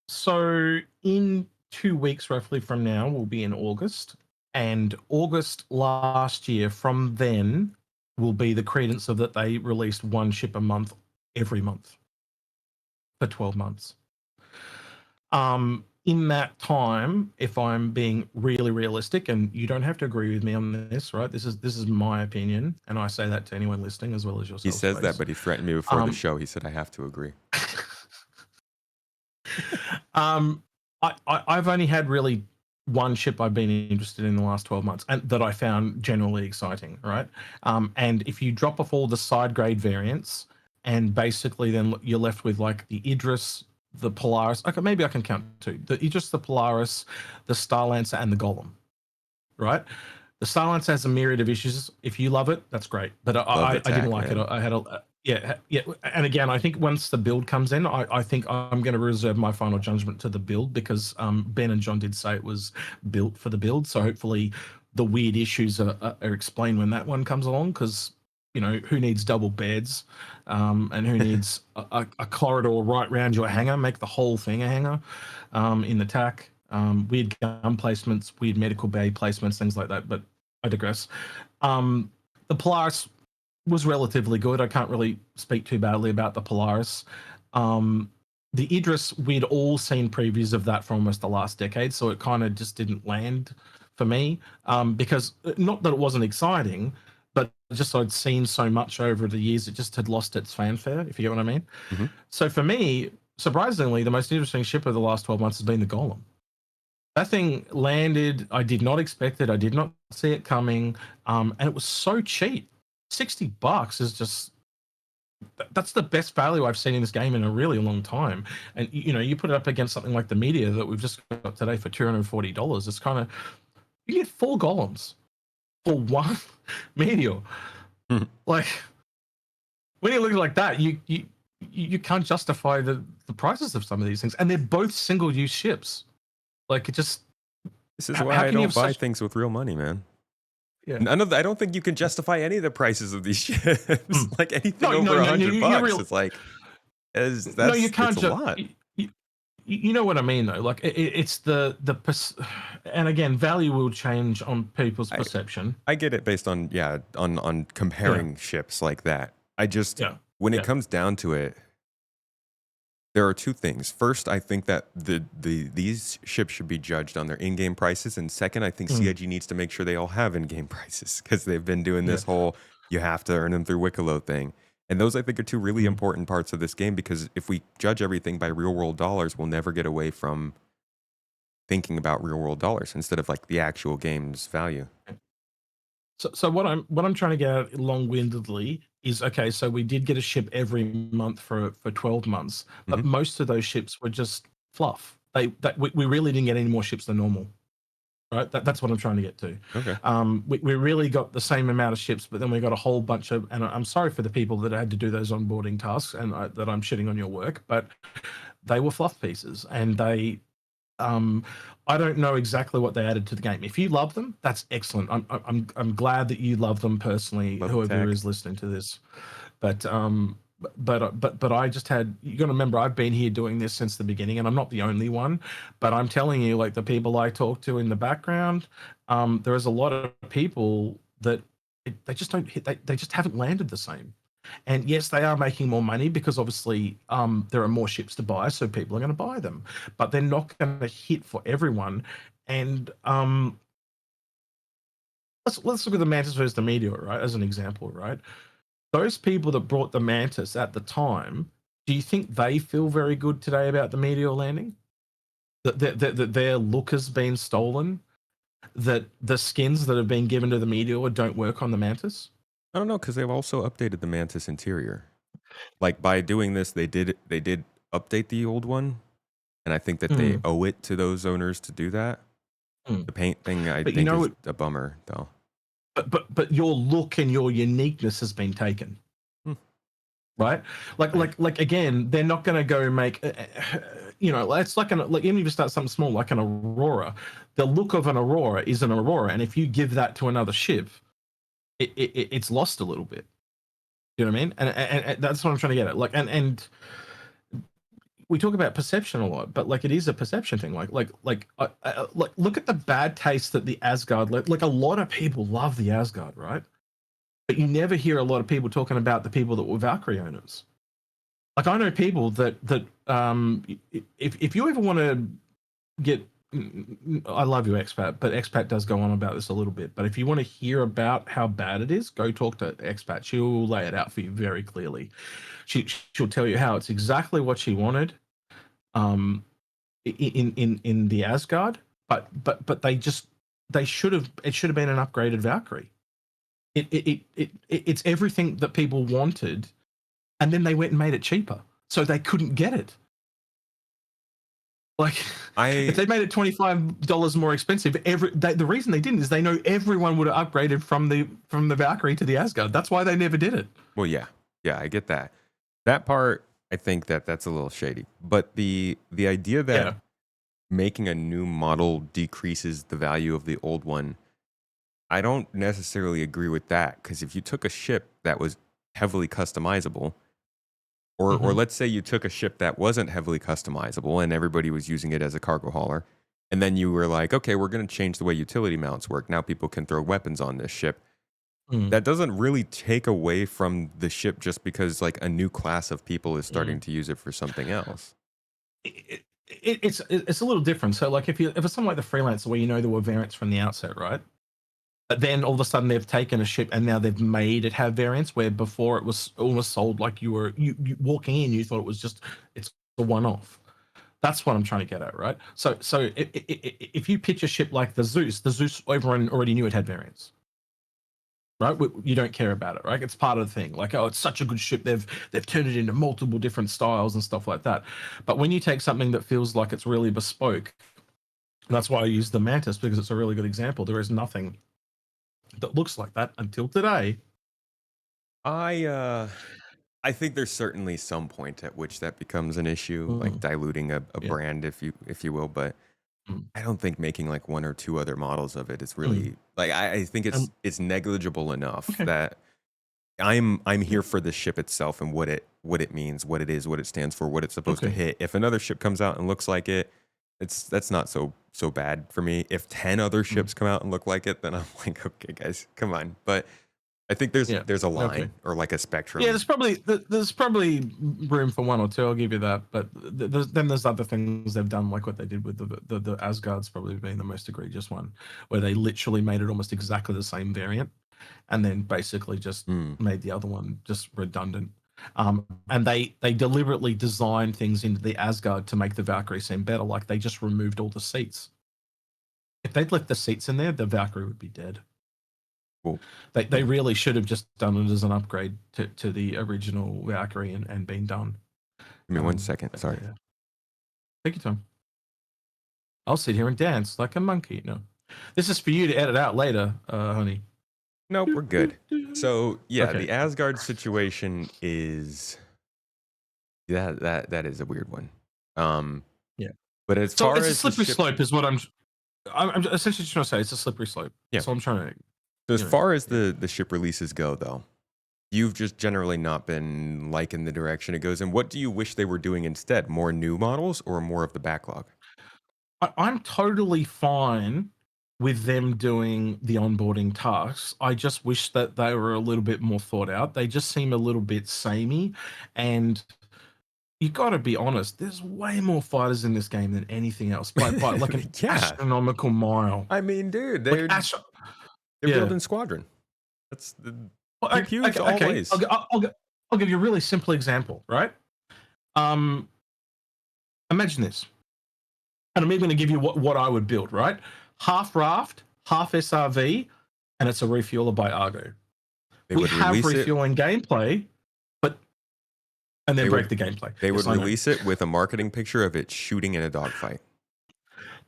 So in 2 weeks, roughly from now, we'll be in August. And August last year, from then, will be the credence of that they released one ship a month every month for 12 months. In that time, if I'm being really realistic, and you don't have to agree with me on this, right? This is my opinion, and I say that to anyone listening as well as He yourself, says that, Space. but he threatened me before the Um, show. He said I have to agree. um, I've only had really one ship I've been interested in the last 12 months, and that I found generally exciting, right? And if you drop off all the side grade variants, and basically then you're left with like the Idris, the Polaris. Okay, maybe I can count two: the Idris, the Polaris, the Starlancer, and the Golem. Right? The Starlancer has a myriad of issues. If you love it, that's great. But Love the I didn't tack, like it. man. I had a yeah. And again, I think once the build comes in, I think I'm going to reserve my final judgment to the build because Ben and John did say it was built for the build. So hopefully the weird issues are explained when that one comes along because who needs double beds and who needs a corridor right round your hangar, make the whole thing a hangar in the tack. Weird gun placements, weird medical bay placements, things like that. But I digress. The Polaris was relatively good. I can't really speak too badly about the Polaris. The Idris, we'd all seen previews of that for almost the last decade, so it kind of just didn't land for me because not that it wasn't exciting, but just I'd seen so much over the years, it just had lost its fanfare, if you get what I mean. Hmm. So for me, surprisingly, the most interesting ship of the last 12 months has been the Golem. That thing landed. I did not expect it. I did not see it coming. And it was so cheap. $60 is just that's the best value I've seen in this game in a really long time. And you put it up against something like the Meteor that we've just got today for $240. It's kind of you get 4 golems for one Meteor. Like when you look like that, you can't justify the prices of some of these things. And they're both single use ships. Like it just This is how, why how I can you don't have buy such things with real money, man. yeah. I don't think you can justify any of the prices of these ships. Mm. Like anything No, over no, no, $100 you're real. it's like No, you it's can't a just. lot. You know what I mean, though. Like it's and again, value will change on people's I perception. I get it based on on Yeah, comparing ships like that. I just yeah, when it yeah. comes down to it, there are two things. First, I think that these ships should be judged on their in-game prices, and second, I think Mm, CIG needs to make sure they all have in-game prices because they've been doing yeah. this whole you have to earn them through Wicklow thing. And those I think are two really Mm. important parts of this game because if we judge everything by real world dollars, we'll never get away from thinking about real world dollars instead of like the actual game's value. So what I'm trying to get at long-windedly is, okay, so we did get a ship every month for 12 months, Hmm. but most of those ships were just fluff. We really didn't get any more ships than normal, right? That's what I'm trying to get to. Okay. We really got the same amount of ships, but then we got a whole bunch of, and I'm sorry for the people that had to do those onboarding tasks, and that I'm shitting on your work, but they were fluff pieces, and um, I don't know exactly what they added to the game. If you love them, that's excellent. I'm glad that you love them personally, Love the whoever tech. is listening to this. But but I just had, you got to remember, I've been here doing this since the beginning, and I'm not the only one. But I'm telling you, like the people I talk to in the background, there is a lot of people that they just don't hit. They just haven't landed the same. And yes, they are making more money because obviously there are more ships to buy, so people are going to buy them. But they're not going to hit for everyone. And let's look at the Mantis versus the Meteor, right, as an example, right? Those people that brought the Mantis at the time, do you think they feel very good today about the Meteor landing? That their look has been stolen? That the skins that have been given to the Meteor don't work on the Mantis? I don't know because they've also updated the Mantis interior. Like by doing this, they did update the old one, and I think that they Mm, owe it to those owners to do that. mm. The paint thing, I But you think, know, is a bummer, though. but your look and your uniqueness has been taken, Hmm. right? Right. Like again, they're not going to go make, it's like even if you start something small like an Aurora, the look of an Aurora is an Aurora, and if you give that to another ship, it's lost a little bit. You know what I mean? And that's what I'm trying to get at. Like, and we talk about perception a lot, but like it is a perception thing. Like look at the bad taste that the Asgard like a lot of people love the Asgard, right? But you never hear a lot of people talking about the people that were Valkyrie owners. Like I know people that if you ever want to get, I love you, expat, but expat does go on about this a little bit. But if you want to hear about how bad it is, go talk to expat. She'll lay it out for you very clearly. She'll tell you how it's exactly what she wanted. Um, in the Asgard, but they should have, it should have been an upgraded Valkyrie. It's everything that people wanted, and then they went and made it cheaper, so they couldn't get it. Like, if I they made it $25 more expensive, the reason they didn't is they know everyone would have upgraded from the Valkyrie to the Asgard. That's why they never did it. well, yeah, I get that. That part, I think that's a little shady. But the idea that Yeah. making a new model decreases the value of the old one, I don't necessarily agree with that. Because if you took a ship that was heavily customizable, or Hmm. let's say you took a ship that wasn't heavily customizable and everybody was using it as a cargo hauler, and then you were like, okay, we're going to change the way utility mounts work. Now people can throw weapons on this ship. Mm, That doesn't really take away from the ship just because like a new class of people is starting mm. to use it for something else. It's a little different. So like if it's something like the Freelancer where there were variants from the outset, right? But then all of a sudden they've taken a ship and now they've made it have variants where before it was almost sold like you walking in, you thought it was just, it's a one-off. That's what I'm trying to get at, right? So if you pitch a ship like the Zeus, everyone already knew it had variants, right? You don't care about it, right? It's part of the thing. Like, oh, it's such a good ship. They've turned it into multiple different styles and stuff like that. But when you take something that feels like it's really bespoke, and that's why I use the Mantis because it's a really good example. There is nothing that looks like that until today. I uh I think there's certainly some point at which that becomes an issue, like Mm, diluting a yeah. brand if you will, but Mm, I don't think making like one or two other models of it is mm. really like I think Um, it's negligible enough okay. that I'm Yeah. here for the ship itself and what it means, what it is, what it stands for, what it's supposed to Okay. hit. If another ship comes out and looks like it, that's not so bad for me. If 10 other Mm, ships come out and look like it, then I'm like, okay, guys, come on. But I think there's yeah. there's a Okay. line or like a Yeah, spectrum. there's probably room for one or two. I'll give you that. But then there's other things they've done, like what they did with the Asgard's probably been the most egregious one, where they literally made it almost exactly the same variant, and then basically just Hmm. made the other one just redundant. And they deliberately designed things into the Asgard to make the Valkyrie seem better. Like they just removed all the seats. If they'd left the seats in there, the Valkyrie would be dead. Cool. They really should have just done it as an upgrade to the original Valkyrie and been done. Give me 1 second. But Sorry. yeah. Take your time. I'll sit here and dance like a monkey. No, this is for you to edit out later, honey. Nope, we're good. So yeah, Okay. the Asgard situation is that is a weird one. Yeah. But as So far it's a as the slippery ship, slope, is what I'm essentially trying to say. It's a slippery slope. Yeah. So I'm trying to. so as you know, far as the ship releases go, though, you've just generally not been liking the direction it goes in. What do you wish they were doing instead? More new models or more of the backlog? I'm totally fine with them doing the onboarding tasks. I just wish that they were a little bit more thought out. They just seem a little bit samey, and you got to be honest. There's way more fighters in this game than anything else by like an Yeah. astronomical mile. I mean, dude, Like they're yeah. building Squadron. That's the Well, PQs okay, always. I'll give you a really simple example, right? Imagine this, and I'm even going to give you what I would build, right? Half raft, half SRV, and it's a refueler by Argo. They We would have release it. refueling gameplay, and then They break would- the gameplay. They Yes, would I know. release it with a marketing picture of it shooting in a dogfight.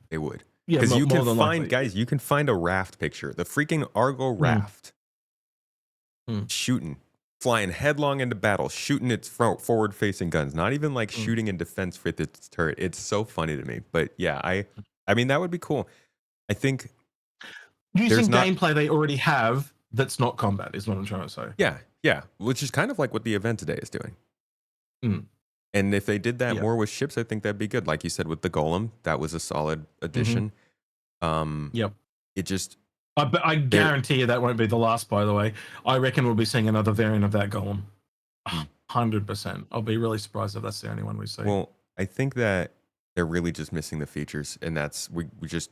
They would. Yeah, Because you more can than find, likely. guys, you can find a raft picture. The freaking Argo raft shooting, flying headlong into battle, shooting its forward facing guns, not even like shooting in defense with its turret. It's so funny to me. But yeah, I mean, that would be cool. I think Using not- gameplay they already have that's not combat is what I'm trying to say. Yeah, which is kind of like what the event today is doing. And if they did that more with ships, I think that'd be good. Like you said with the Golem, that was a solid addition. Yep. It just I guarantee you that won't be the last, by the way. I reckon we'll be seeing another variant of that Golem. 100%. I'll be really surprised if that's the only one we see. Well, I think that they're really just missing the features, and that's we just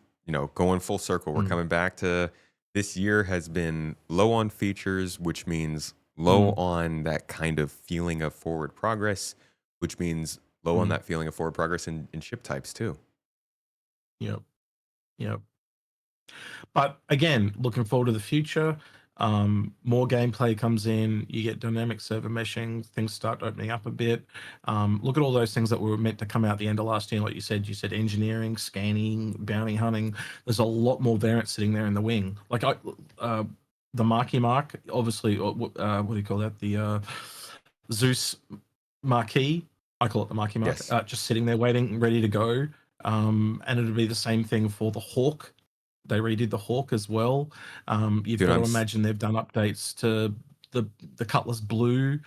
going full circle. We're coming back to this year has been low on features, which means low on that kind of feeling of forward progress, which means low on that feeling of forward progress in ship types too. Yep. But again, looking forward to the future. More gameplay comes in. You get dynamic server meshing. Things start opening up a bit. Look at all those things that were meant to come out the end of last year. Like you said engineering, scanning, bounty hunting. There's a lot more variants sitting there in the wing. Like the Marquee Mark, obviously. What do you call that? The Zeus Marquee. I call it the Marquee Mark. Yes. Just sitting there waiting, ready to go. And it'll be the same thing for the Hawk. They redid the Hawk as well. You've got to imagine they've done updates to the Cutlass Blue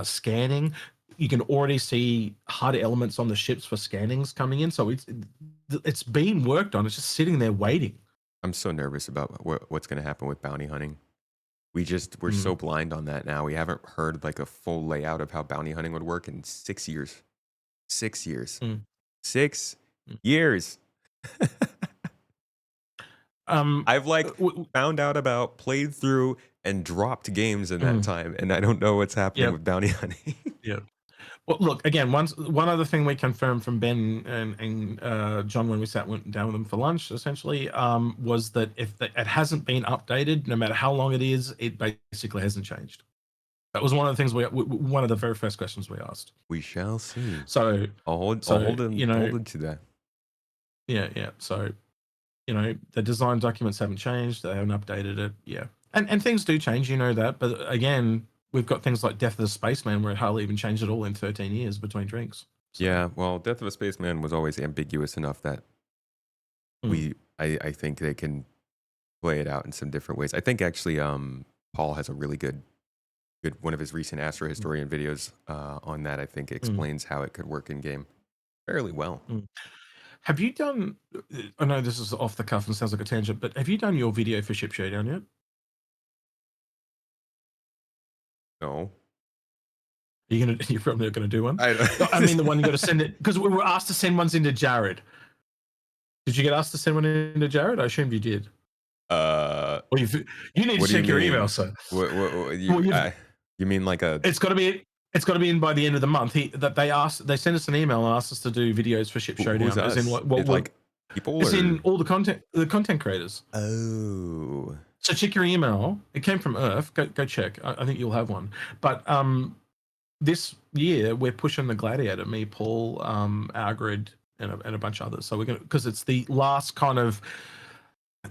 scanning. You can already see hard elements on the ships for scannings coming in. So it's being worked on. It's just sitting there waiting. I'm so nervous about what's going to happen with bounty hunting. We're so blind on that now. We haven't heard like a full layout of how bounty hunting would work in 6 years. 6 years. 6 years. I've found out about, played through, and dropped games in that time, and I don't know what's happening with bounty hunting. Well, look again. One other thing we confirmed from Ben and John when we went down with them for lunch, essentially, was that if it hasn't been updated, no matter how long it is, it basically hasn't changed. That was one of the things one of the very first questions we asked. We shall see. So I'll hold him to that. Yeah. So, the design documents haven't changed. They haven't updated it. Yeah. And things do change, that. But again, we've got things like Death of the Spaceman where it hardly even changed at all in 13 years between drinks. So. Yeah. Well, Death of a Spaceman was always ambiguous enough that I think they can play it out in some different ways. I think actually Paul has a really good one of his recent Astro Historian videos on that. I think explains how it could work in game fairly well. Have you done, I know this is off the cuff and sounds like a tangent, but have you done your video for Ship Showdown yet? No. You're probably not going to do one? I mean, the one you got to send it, because we were asked to send ones into Jared. Did you get asked to send one into Jared? I assumed you did. Well, you need to check your email, sir. You mean like a? It's got to be in by the end of the month. They sent us an email and asked us to do videos for Ship Showdown. Who's as in like people? As in all the content creators. Oh. So check your email. It came from Earth. Go check. I think you'll have one. But this year we're pushing the Gladiator. Me, Paul, Algrid, and a bunch of others. So we're gonna, because it's the last kind of.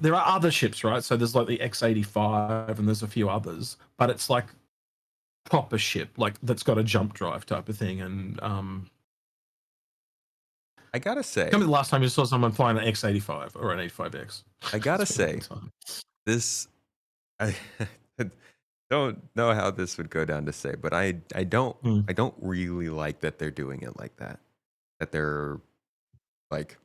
There are other ships, right? So there's like the X-85 and there's a few others, but it's like proper ship, like that's got a jump drive type of thing. And I gotta say, tell me the last time you saw someone flying an X-85 or an 85X. I gotta It's been a long say, time. this I don't know how this would go down to say, but I don't Mm. I don't really like that they're doing it like that. That they're like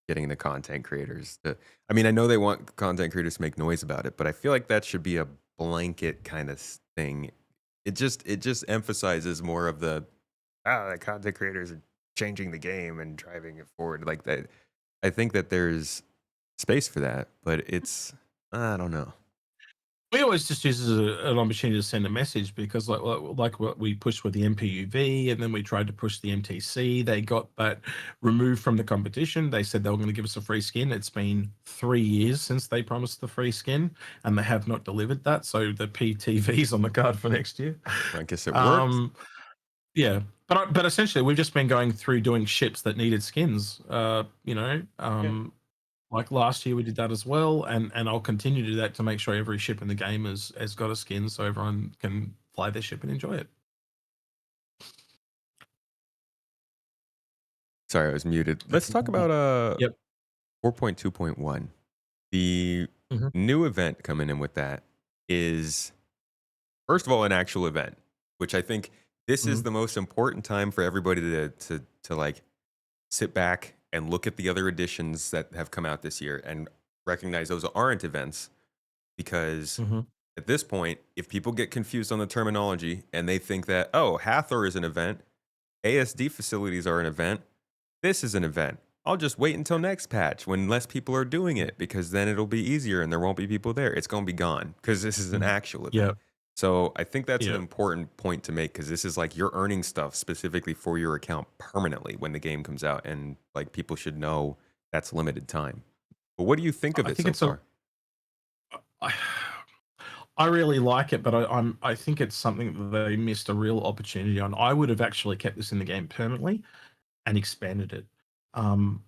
getting the content creators to, I mean, I know they want content creators to make noise about it, but I feel like that should be a blanket kind of thing. It just emphasizes more of the content creators are changing the game and driving it forward like that. I think that there's space for that, but it's, I don't know. We always just use it as an opportunity to send a message, because like what we pushed with the MPUV, and then we tried to push the MTC. They got that removed from the competition. They said they were going to give us a free skin. It's been 3 years since they promised the free skin, and they have not delivered that. So the PTV's on the card for next year. I guess it works. Yeah, but essentially we've just been going through doing ships that needed skins. Like last year we did that as well, and I'll continue to do that to make sure every ship in the game has got a skin, so everyone can fly their ship and enjoy it. Sorry, I was muted. Let's talk about Yep. 4.2.1. The Mhm. new event coming in with that is, first of all, an actual event, which I think this is Mhm. the most important time for everybody to like sit back and look at the other editions that have come out this year and recognize those aren't events, because Mhm. at this point, if people get confused on the terminology and they think that, oh, Hathor is an event, ASD facilities are an event, this is an event, I'll just wait until next patch when less people are doing it, because then it'll be easier and there won't be people there. It's going to be gone because this is an actual event. Yeah. So I think that's an Yeah. important point to make, because this is like you're earning stuff specifically for your account permanently when the game comes out, and like people should know that's limited time. But what do you think of I it think so it's far? I, I really like it, but I think it's something that they missed a real opportunity on. I would have actually kept this in the game permanently and expanded it. Um,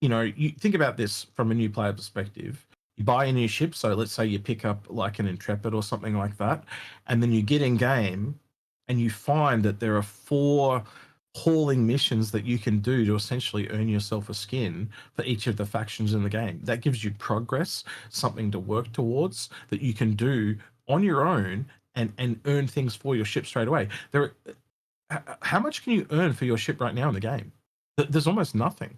you think about this from a new player perspective. You buy a new ship, so let's say you pick up like an Intrepid or something like that, and then you get in game and you find that there are 4 hauling missions that you can do to essentially earn yourself a skin for each of the factions in the game. That gives you progress, something to work towards that you can do on your own, and earn things for your ship straight away. How much can you earn for your ship right now in the game? There's almost nothing.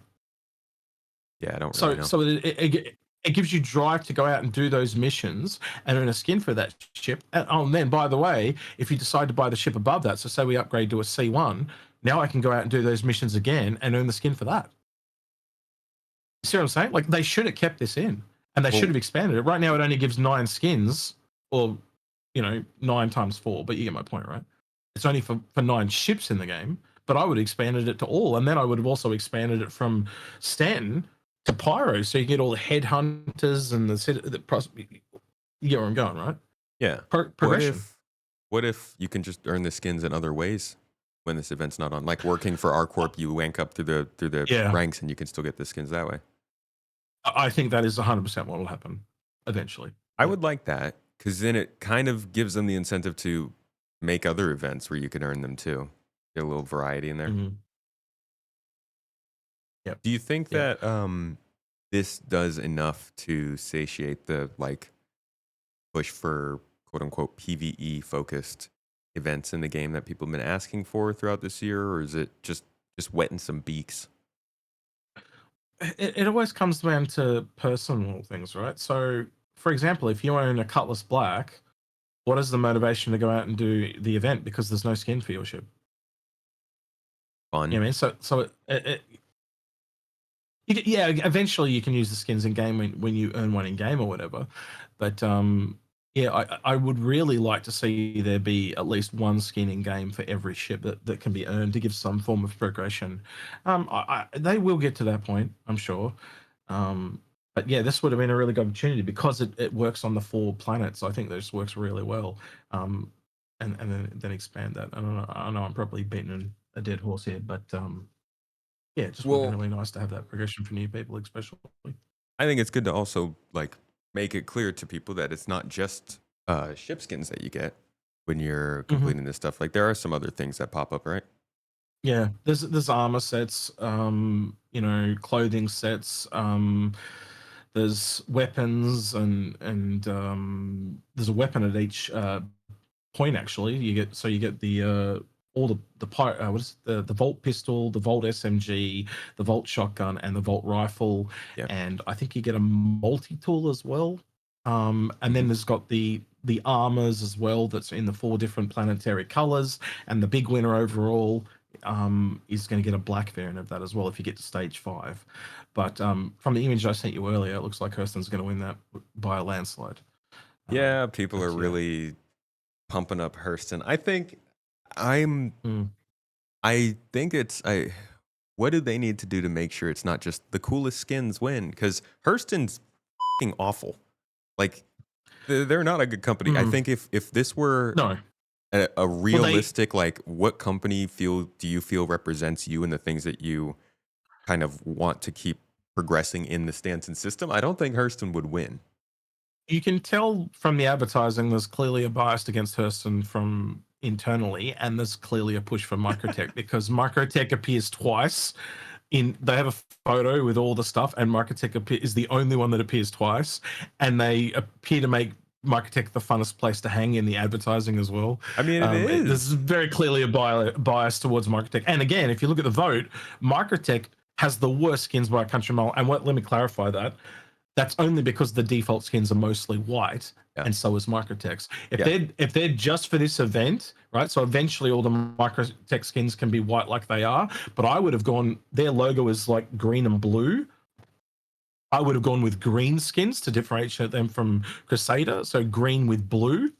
Yeah, I don't really So know. so it gives you drive to go out and do those missions and earn a skin for that ship. And then, by the way, if you decide to buy the ship above that, so say we upgrade to a C1, now I can go out and do those missions again and earn the skin for that. See what I'm saying? Like, they should have kept this in, and they should Well, have expanded it. Right now it only gives 9 skins, or 9 times 4, but you get my point, right? It's only for 9 ships in the game, but I would have expanded it to all, and then I would have also expanded it from Stanton to Pyro, so you get all the headhunters and you get where I'm going, right? yeah. Progression. What if you can just earn the skins in other ways when this event's not on? Like working for R Corp, you rank up through the Yeah, ranks and you can still get the skins that way. I think that is 100% what will happen eventually. I Yeah. would like that, because then it kind of gives them the incentive to make other events where you can earn them too. Get a little variety in there. Mhm. Yep. Do you think Yep. that this does enough to satiate the like push for quote unquote PvE focused events in the game that people have been asking for throughout this year, or is it just wetting some beaks? It always comes down to personal things, right? So, for example, if you own a Cutlass Black, what is the motivation to go out and do the event? Because there's no skin for your ship. You know Fun. what I mean? Yeah, eventually you can use the skins in game when you earn one in game or whatever. But yeah, I would really like to see there be at least one skin in game for every ship that can be earned to give some form of progression. They will get to that point, I'm sure. Um, but yeah, this would have been a really good opportunity because it works on the 4 planets. I think this works really well. Um, and then expand that. I know I'm probably beating a dead horse here, but yeah, it just would have been Well, really nice to have that progression for new people, especially. I think it's good to also like make it clear to people that it's not just ship skins that you get when you're Hmm. completing this stuff. Like there are some other things that pop up, right? Yeah, there's armor sets, clothing sets, there's weapons and there's a weapon at each point actually. You get the all what is it? The Volt pistol, the Volt SMG, the Volt shotgun, and the Volt rifle, Yeah. and I think you get a multi tool as well. And Mhm. then there's got the armors as well. That's in the 4 different planetary colors, and the big winner overall is going to get a black variant of that as well if you get to stage 5. But from the image I sent you earlier, it looks like Hurston's going to win that by a landslide. Yeah, people are But yeah. really pumping up Hurston. I'm Mm. I think it's I what do they need to do to make sure it's not just the coolest skins win? Because Hurston's fucking awful. Like they're not a good company. I Mm. think if this were No. a Well, they realistic, like what company do you feel represents you and the things that you kind of want to keep progressing in the stance and system, I don't think Hurston would win. you can tell from the advertising there's clearly a bias against Hurston from internally, and there's clearly a push for Microtech because Microtech appears twice. They have a photo with all the stuff, and Microtech is the only one that appears twice, and they appear to make Microtech the funnest place to hang in the advertising as well. I mean, it There's is. very clearly a bias towards Microtech, and again, if you look at the vote, Microtech has the worst skins by a country mile. And let me clarify that. That's only because the default skins are mostly white, Yeah. and so is Microtech's. Yeah. If they're just for this event, right? So eventually all the Microtech skins can be white like they are. But I would have gone. Their logo is like green and blue. I would have gone with green skins to differentiate them from Crusader. So green with blue,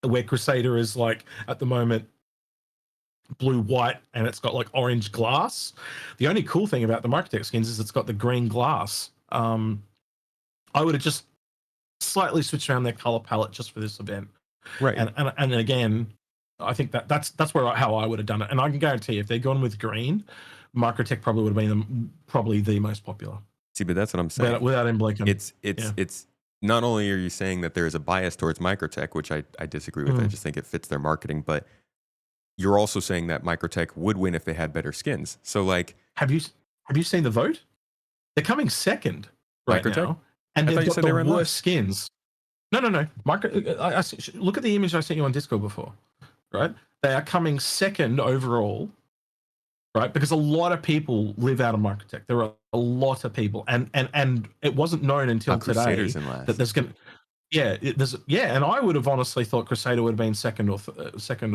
where Crusader is like at the moment blue white and it's got like orange glass. The only cool thing about the Microtech skins is it's got the green glass. I would have just slightly switched around their color palette just for this event. Right. And again, I think that's how I would have done it. And I can guarantee if they'd gone with green, Microtech probably would have been probably the most popular See, but that's what I'm saying. without him blinking. It's Yeah. it's not only are you saying that there is a bias towards Microtech, which I disagree with. I Mm. just think it fits their marketing, but you're also saying that Microtech would win if they had better skins. So like Have you seen the vote? They're coming second right Microtech? now, and I they've thought you got said the they were in last. worst skins. No. Look at the image I sent you on Discord before. Right, they are coming second overall. Right, because a lot of people live out of Microtech. There are a lot of people, and it wasn't known until Crusaders today in that last. there's going. Yeah, and I would have honestly thought Crusader would have been second or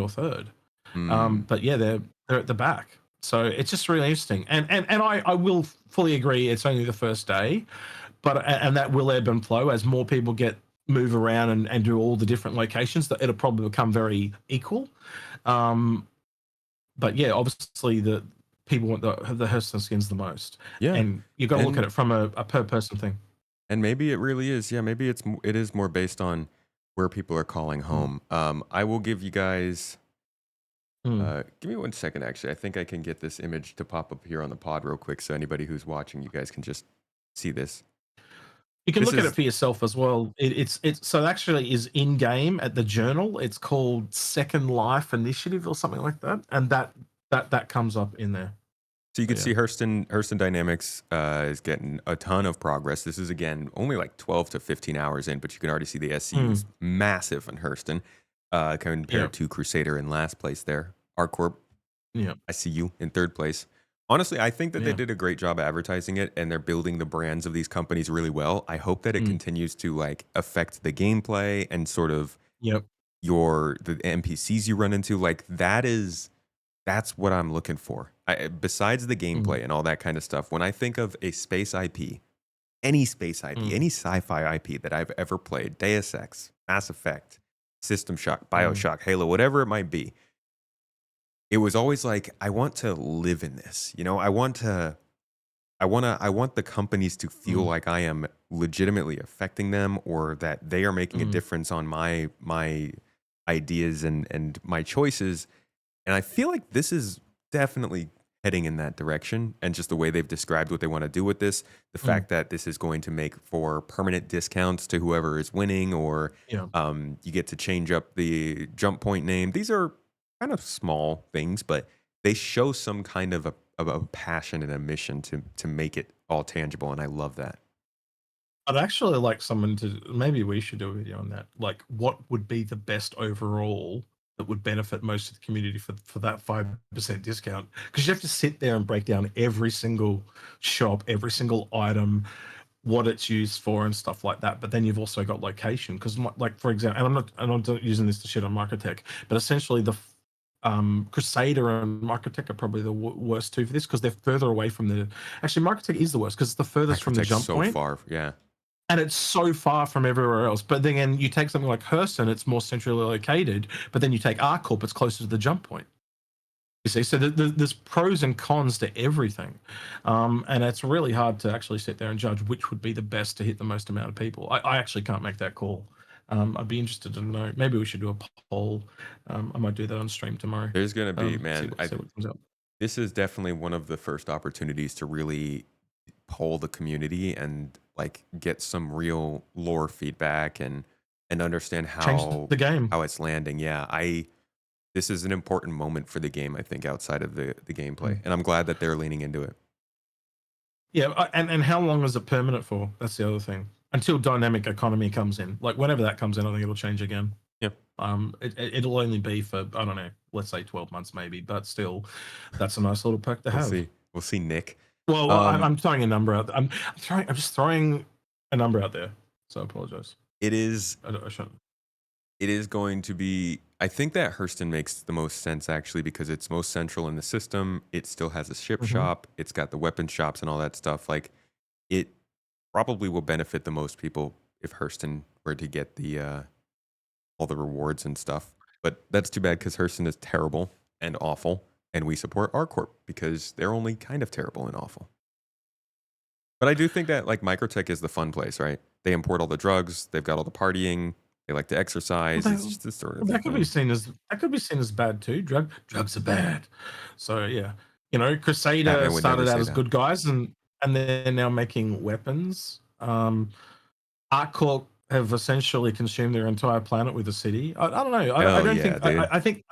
third. Hmm. But yeah, they're at the back, so it's just really interesting. And I will fully agree. It's only the first day, but and that will ebb and flow as more people move around and do all the different locations. That it'll probably become very equal. Um, but yeah, obviously the people want the Hearthstone skins the most, Yeah. and you got to look at And it from a per person thing. and maybe it really is. Yeah, maybe it is more based on where people are calling Mm. home. I will give you guys Mm. give me 1 second, actually. I think I can get this image to pop up here on the pod real quick so anybody who's watching, you guys can just see this. You can This look at it is, for yourself as well. It's so it actually is in game at the journal. It's called Second Life Initiative or something like that, and that comes up in there. so you So can yeah. see Hurston Dynamics is getting a ton of progress. This is, again, only like 12 to 15 hours in, but you can already see the SCU is massive in Hurston compared Yeah. to Crusader in last place there. ArcCorp, Yeah. I see you in third place. Honestly, I think that they Yeah. did a great job advertising it and they're building the brands of these companies really well. I hope that it Mm. continues to like affect the gameplay and sort of Yep. the NPCs you run into. Like that's what I'm looking for. Besides the Mm. gameplay and all that kind of stuff, when I think of a space IP, any space IP, Mm. any sci-fi IP that I've ever played, Deus Ex, Mass Effect, System Shock, Mm. BioShock, Halo, whatever it might be, it was always like, I want to live in this. You know, I want to I want the companies to feel Mm, like I am legitimately affecting them, or that they are making a mm, difference on my ideas and my choices. And I feel like this is definitely heading in that direction. And just the way they've described what they want to do with this, the mm, fact that this is going to make for permanent discounts to whoever is winning, or yeah. you get to change up the jump point name. These are kind of small things, but they show some kind of a passion and a mission to make it all tangible. And I love that. I'd actually like someone to, maybe we should do a video on that. Like, what would be the best overall that would benefit most of the community for that 5% discount? Because you have to sit there and break down every single shop, every single item, what it's used for, and stuff like that. But then you've also got location. Because, like, for example, and I'm not using this to shit on Microtech, but essentially Crusader and Microtech are probably the worst two for this, because they're further away from the. Actually, Microtech is the worst because it's the furthest from the Microtech's jump so point, far. Yeah. and it's so far from everywhere else. But then again, you take something like Hurston, it's more centrally located. But then you take ArcCorp, it's closer to the jump point. You see, so there's pros and cons to everything, and it's really hard to actually sit there and judge which would be the best to hit the most amount of people. I actually can't make that call. I'd be interested to know. Maybe we should do a poll. I might do that on stream tomorrow. There's gonna be, See man. what see what comes up. This is definitely one of the first opportunities to really poll the community and like get some real lore feedback and understand Change the game. how it's landing. Yeah, I this is an important moment for the game, I think, outside of the gameplay. Mm. And I'm glad that they're leaning into it. Yeah, and how long is it permanent for? That's the other thing. Until dynamic economy comes in, like whenever that comes in, I think it'll change again. Yeah. It'll only be for, I don't know, let's say 12 months maybe, but still, that's a nice little perk to We'll have. see. We'll see, Nick. Well, Um I'm throwing a number out. I'm just throwing a number out there. So I apologize. it is I shouldn't. it is going to be, I think that Hurston makes the most sense actually, because it's most central in the system. It still has a ship Hmm. shop, it's got the weapon shops and all that stuff. Like, it probably will benefit the most people if Hurston were to get the all the rewards and stuff. But that's too bad, because Hurston is terrible and awful, and we support R Corp because they're only kind of terrible and awful. But I do think that like Microtech is the fun place, right? They import all the drugs, they've got all the partying, they like to Well, exercise. It's just this sort of that could be thing. seen as bad too. Drugs are bad. So yeah, Crusader Batman would never started out say as that. good guys, and they're now making weapons. ArcCorp have essentially consumed their entire planet with a city. I don't know. I Oh don't yeah, think. dude.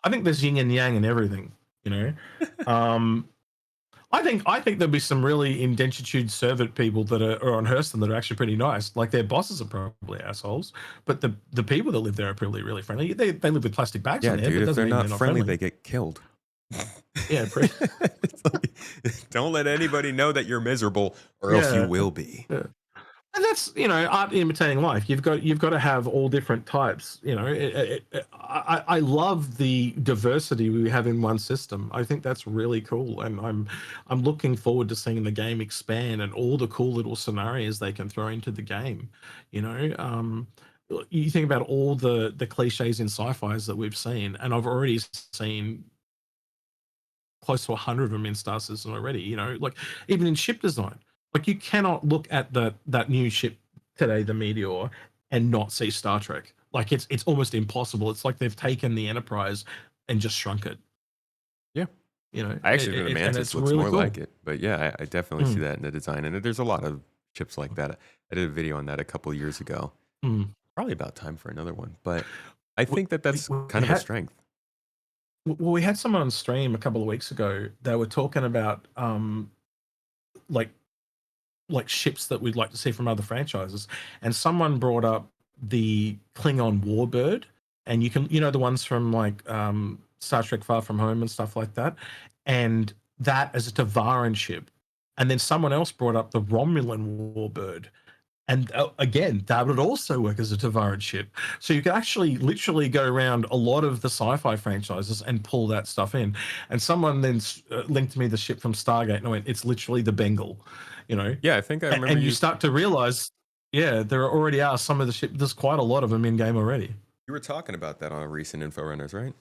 I think there's yin and yang in everything. You know. Um, I think there'll be some really indentured servant people that are on Hurston that are actually pretty nice. Like, their bosses are probably assholes, but the people that live there are probably really friendly. They live with plastic bags Yeah, on their head, dude. but it If doesn't they're mean not they're not friendly, they friendly. get killed. Yeah, pretty, It's like, don't let anybody know that you're miserable, or else you yeah, will be. yeah. And that's, art imitating life. You've got to have all different types. I love the diversity we have in one system. I think that's really cool, and I'm looking forward to seeing the game expand and all the cool little scenarios they can throw into the game. You know, you think about all the cliches in sci-fi's that we've seen, and I've already seen close to 100 of them in Star Citizen already. Like, even in ship design, like, you cannot look at that new ship today, the Meteor, and not see Star Trek. Like, it's almost impossible. It's like they've taken the Enterprise and just shrunk it. Yeah. You know, I actually think the and Mantis it's looks really more cool. like it. But yeah, I definitely see Mm, that in the design. And there's a lot of chips like that. I did a video on that a couple years ago. mm. Probably about time for another one. But I We, think that that's we kind of a had strength. well, we had someone on stream a couple of weeks ago. They were talking about like ships that we'd like to see from other franchises. And someone brought up the Klingon Warbird, and the ones from like Star Trek Far From Home and stuff like that, and that as a Tavaran ship. And then someone else brought up the Romulan Warbird, and again, that would also work as a Tavaran ship. So you could actually literally go around a lot of the sci-fi franchises and pull that stuff in. And someone then linked to me the ship from Stargate, and I went, it's literally the Bengal, you know. Yeah, I think I remember And you you start to realize, yeah, there already are some of the ship. There's quite a lot of them in game already. you were talking about that on a recent Inforunners, right?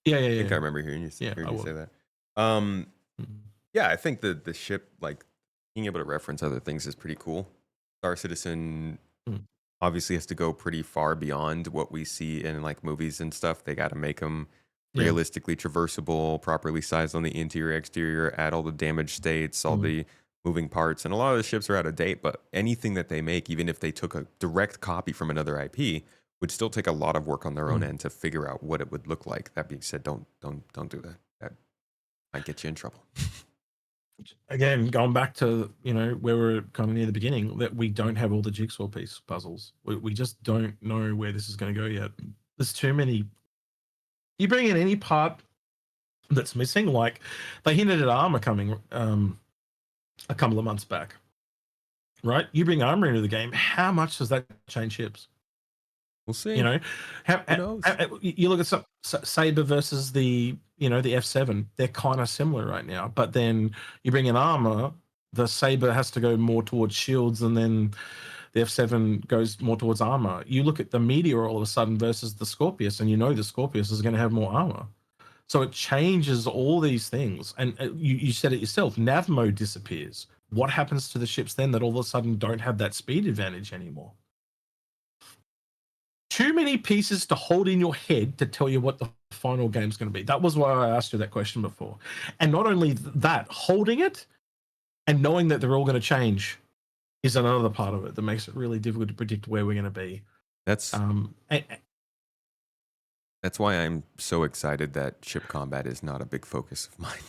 Yeah, yeah, I think yeah, I remember hearing yeah. I you say will. that. Um, Mhm. Yeah, I think the ship, like being able to reference other things is pretty cool. Star Citizen Mm. obviously has to go pretty far beyond what we see in like movies and stuff. They got to make them Yeah. realistically traversable, properly sized on the interior, exterior, add all the damage states, all Mm. the moving parts. And a lot of the ships are out of date, but anything that they make, even if they took a direct copy from another IP, would still take a lot of work on their own Mm. end to figure out what it would look like. That being said, don't do that. That might get you in trouble. Again, going back to where we're kind of near the beginning, that we don't have all the jigsaw piece puzzles. We just don't know where this is going to go yet. There's too many. You bring in any part that's missing, like they hinted at armor coming a couple of months back, right? You bring armor into the game, how much does that change ships? We'll You see. know, Who knows? you look at Saber versus the F7. They're kind of similar right now, but then you bring in armor. The Saber has to go more towards shields, and then the F7 goes more towards armor. You look at the Meteor all of a sudden versus the Scorpius, and the Scorpius is going to have more armor. So it changes all these things. And you said it yourself, nav mode disappears. What happens to the ships then that all of a sudden don't have that speed advantage anymore? Too many pieces to hold in your head to tell you what the final game's going to be. That was why I asked you that question before. And not only that, holding it and knowing that they're all going to change is another part of it that makes it really difficult to predict where we're going to be. That's And, That's why I'm so excited that ship combat is not a big focus of mine.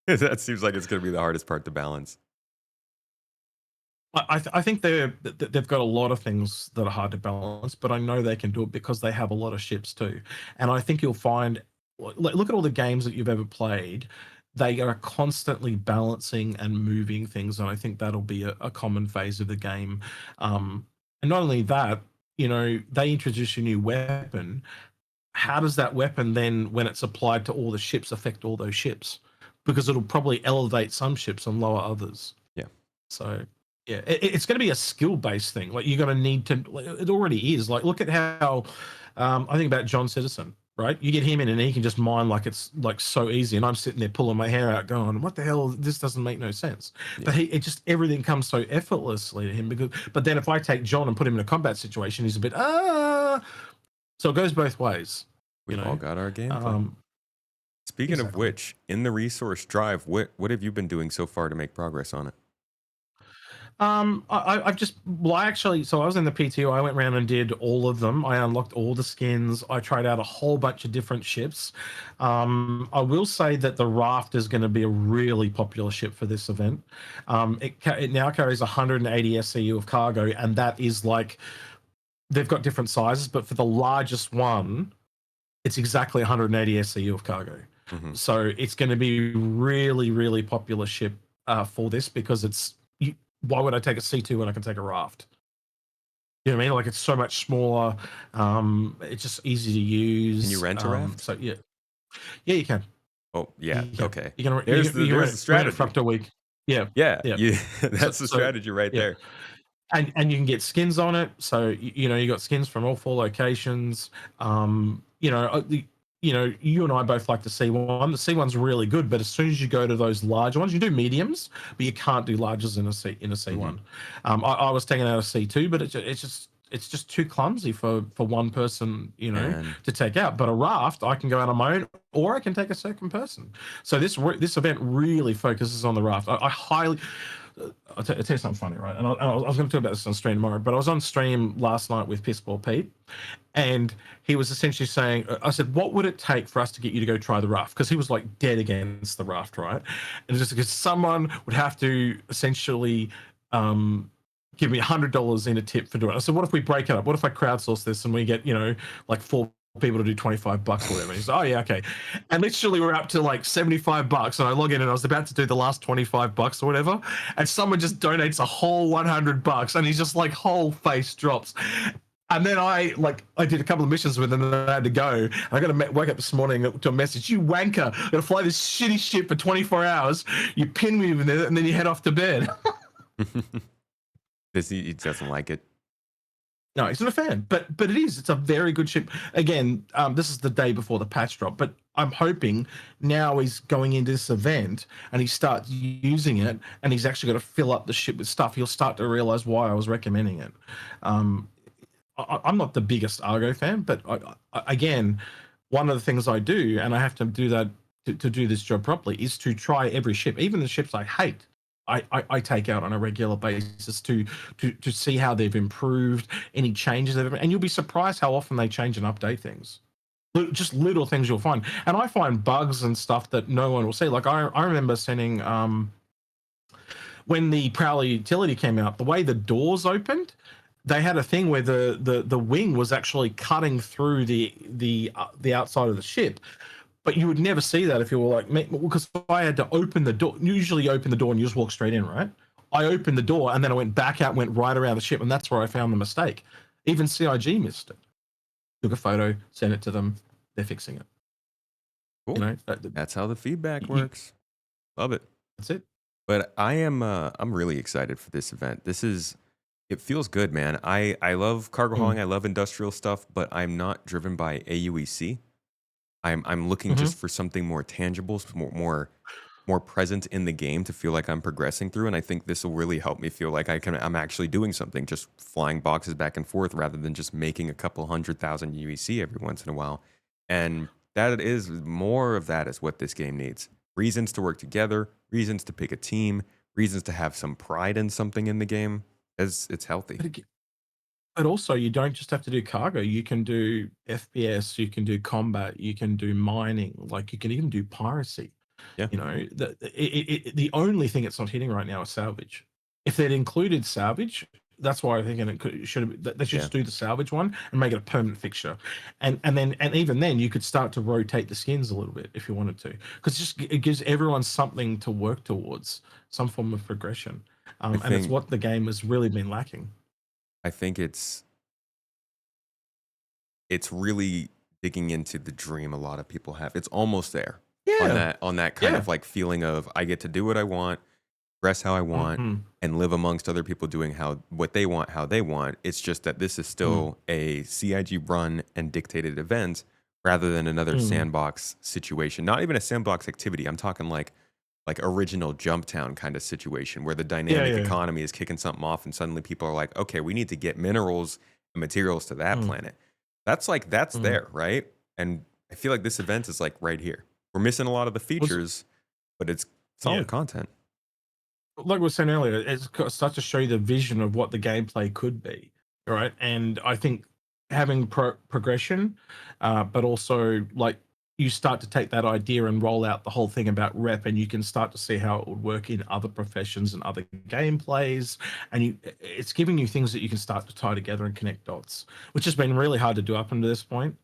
That seems like it's going to be the hardest part to balance. I think they've got a lot of things that are hard to balance, but I know they can do it because they have a lot of ships too. And I think you'll find, look at all the games that you've ever played, they are constantly balancing and moving things, and I think that'll be a common phase of the game. And not only that, they introduce a new weapon. How does that weapon then, when it's applied to all the ships, affect all those ships? Because it'll probably elevate some ships and lower others. Yeah. So yeah, it's going to be a skill-based thing. Like you're going to need to. Like, it already is. Like look at how I think about John Citizen. Right, you get him in and he can just mine like it's like so easy, and I'm sitting there pulling my hair out, going, "What the hell? This doesn't make no sense." Yeah. But it just everything comes so effortlessly to him. But then if I take John and put him in a combat situation, he's a bit So it goes both ways. We've all got our gameplay. Speaking of exactly. which, in the resource drive, what have you been doing so far to make progress on it? I've just so I was in the PTO. I went around and did all of them. I unlocked all the skins. I tried out a whole bunch of different ships. I will say that the Raft is going to be a really popular ship for this event. It now carries 180 SCU of cargo, and that is like they've got different sizes, but for the largest one, it's exactly 180 SCU of cargo. Mm-hmm. So it's going to be really, really popular ship for this because why would I take a C2 when I can take a Raft? You know what I mean? Like it's so much smaller. It's just easy to use. Can you rent a Raft? So yeah, you can. Oh yeah, You can. okay. There's the strategy. Rent it for up to a week. Yeah, Yeah, yeah. that's the strategy right there. And you can get skins on it. So you got skins from all 4 locations. You and I both like the C1. The C1's really good, but as soon as you go to those larger ones, you do mediums, but you can't do larges in a C1. Mm-hmm. I was taking out a C2, but it's just too clumsy for one person, to take out. But a Raft, I can go out on my own, or I can take a second person. So this event really focuses on the Raft. I highly. I'll tell you something funny, right? And I was going to talk about this on stream tomorrow, but I was on stream last night with Pissball Pete, and he was essentially saying, I said, what would it take for us to get you to go try the Raft? Because he was like dead against the Raft, right? And just because someone would have to essentially give me $100 in a tip for doing it. I said, what if we break it up? What if I crowdsource this and we get, like 4 people to do $25 or whatever? He's like, oh yeah, okay. And literally we're up to like $75, and I log in and I was about to do the last $25 or whatever, and someone just donates a whole $100, and he's just like whole face drops. And then I did a couple of missions with him, and then I had to go. And I got to wake up this morning to a message: "You wanker! I'm gonna fly this shitty ship for 24 hours. You pin me in there, and then you head off to bed." He doesn't like it. No, he's not a fan, but it is. It's a very good ship. Again, this is the day before the patch drop, but I'm hoping now he's going into this event and he starts using it and he's actually got to fill up the ship with stuff. He'll start to realize why I was recommending it. Um, I'm not the biggest Argo fan, but again, one of the things I do, and I have to do that to do this job properly, is to try every ship, even the ships I hate. I take out on a regular basis to see how they've improved, any changes they've, and you'll be surprised how often they change and update things. Just little things you'll find, and I find bugs and stuff that no one will see. Like I remember sending when the Prowler utility came out, the way the doors opened, they had a thing where the wing was actually cutting through the outside of the ship, but you would never see that if you were like me, because I had to open the door. Usually, open the door and you just walk straight in, right? I opened the door and then I went back out, went right around the ship, and that's where I found the mistake. Even CIG missed it. Took a photo, sent it to them. They're fixing it. Cool. You know, That's how the feedback works. Love it. that's it. But I'm really excited for this event. It feels good, man. I love cargo hauling. I love industrial stuff, but I'm not driven by AUEC. I'm looking just for something more tangible, more present in the game to feel like I'm progressing through. And I think this will really help me feel like I'm actually doing something, just flying boxes back and forth rather than just making a couple 100,000 UEC every once in a while. And that is more of that is what this game needs. Reasons to work together, reasons to pick a team, reasons to have some pride in something in the game. As it's healthy. But also, you don't just have to do cargo. You can do FPS, you can do combat, you can do mining, like you can even do piracy. Yeah. You know, the only thing it's not hitting right now is salvage. If they'd included salvage, that's why I think it should have. They should just do the salvage one and make it a permanent fixture, and even then you could start to rotate the skins a little bit if you wanted to, because it gives everyone something to work towards, some form of progression, and it's what the game has really been lacking. I think it's really digging into the dream a lot of people have. It's almost there. Yeah. On that kind of like feeling of I get to do what I want, dress how I want, and live amongst other people doing what they want, how they want. It's just that this is still a CIG run and dictated event rather than another sandbox situation. Not even a sandbox activity. I'm talking like original Jumptown kind of situation where the dynamic economy is kicking something off and suddenly people are like, okay, we need to get minerals and materials to that planet. That's there, right? And I feel like this event is like right here. We're missing a lot of the features, but it's solid content. Like we were saying earlier, it's starts to show you the vision of what the gameplay could be, right? And I think having progression, but also like you start to take that idea and roll out the whole thing about rep, and you can start to see how it would work in other professions and other gameplays, and it's giving you things that you can start to tie together and connect dots, which has been really hard to do up until this point.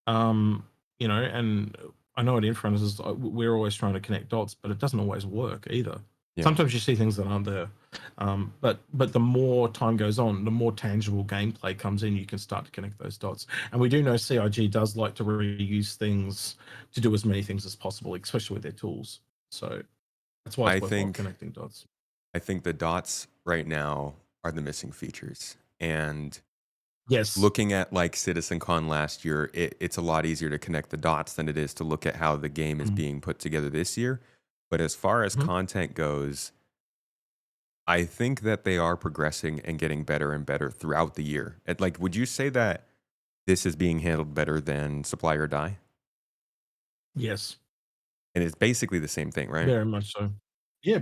You know, and I know at Inforunners we're always trying to connect dots, but it doesn't always work either. Yeah. Sometimes you see things that aren't there, but the more time goes on, the more tangible gameplay comes in. You can start to connect those dots, and we do know CIG does like to reuse things to do as many things as possible, especially with their tools. So that's why it's worthwhile connecting dots. I think the dots right now are the missing features, and yes, looking at like CitizenCon last year, it's a lot easier to connect the dots than it is to look at how the game is being put together this year. But as far as content goes, I think that they are progressing and getting better and better throughout the year. Like, would you say that this is being handled better than Supply or Die? Yes. And it's basically the same thing, right? Very much so. Yeah.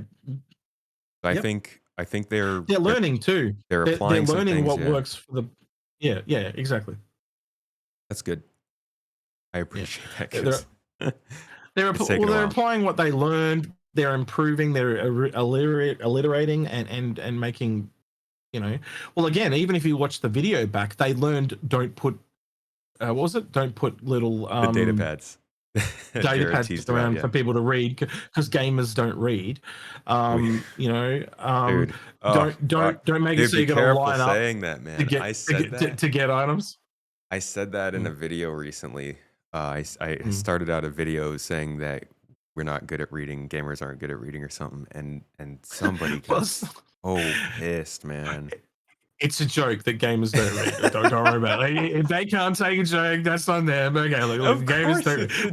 I think they're learning too. They're applying they're learning what works for the. Yeah, exactly. That's good. I appreciate that. They're applying what they learned. They're improving. They're alliterating and making, you know. Well, again, even if you watch the video back, they learned don't put. What was it? Don't put little the data pads. Data pads around for people to read because gamers don't read. You know, dude, don't make it so you got to line up. Saying that, man. To get items. I said that in a video recently. I started out a video saying that we're not good at reading, gamers aren't good at reading or something, and somebody got so pissed, man. It's a joke that gamers don't read. Don't worry about it. If they can't take a joke, that's on them. Okay, look, gamers don't read.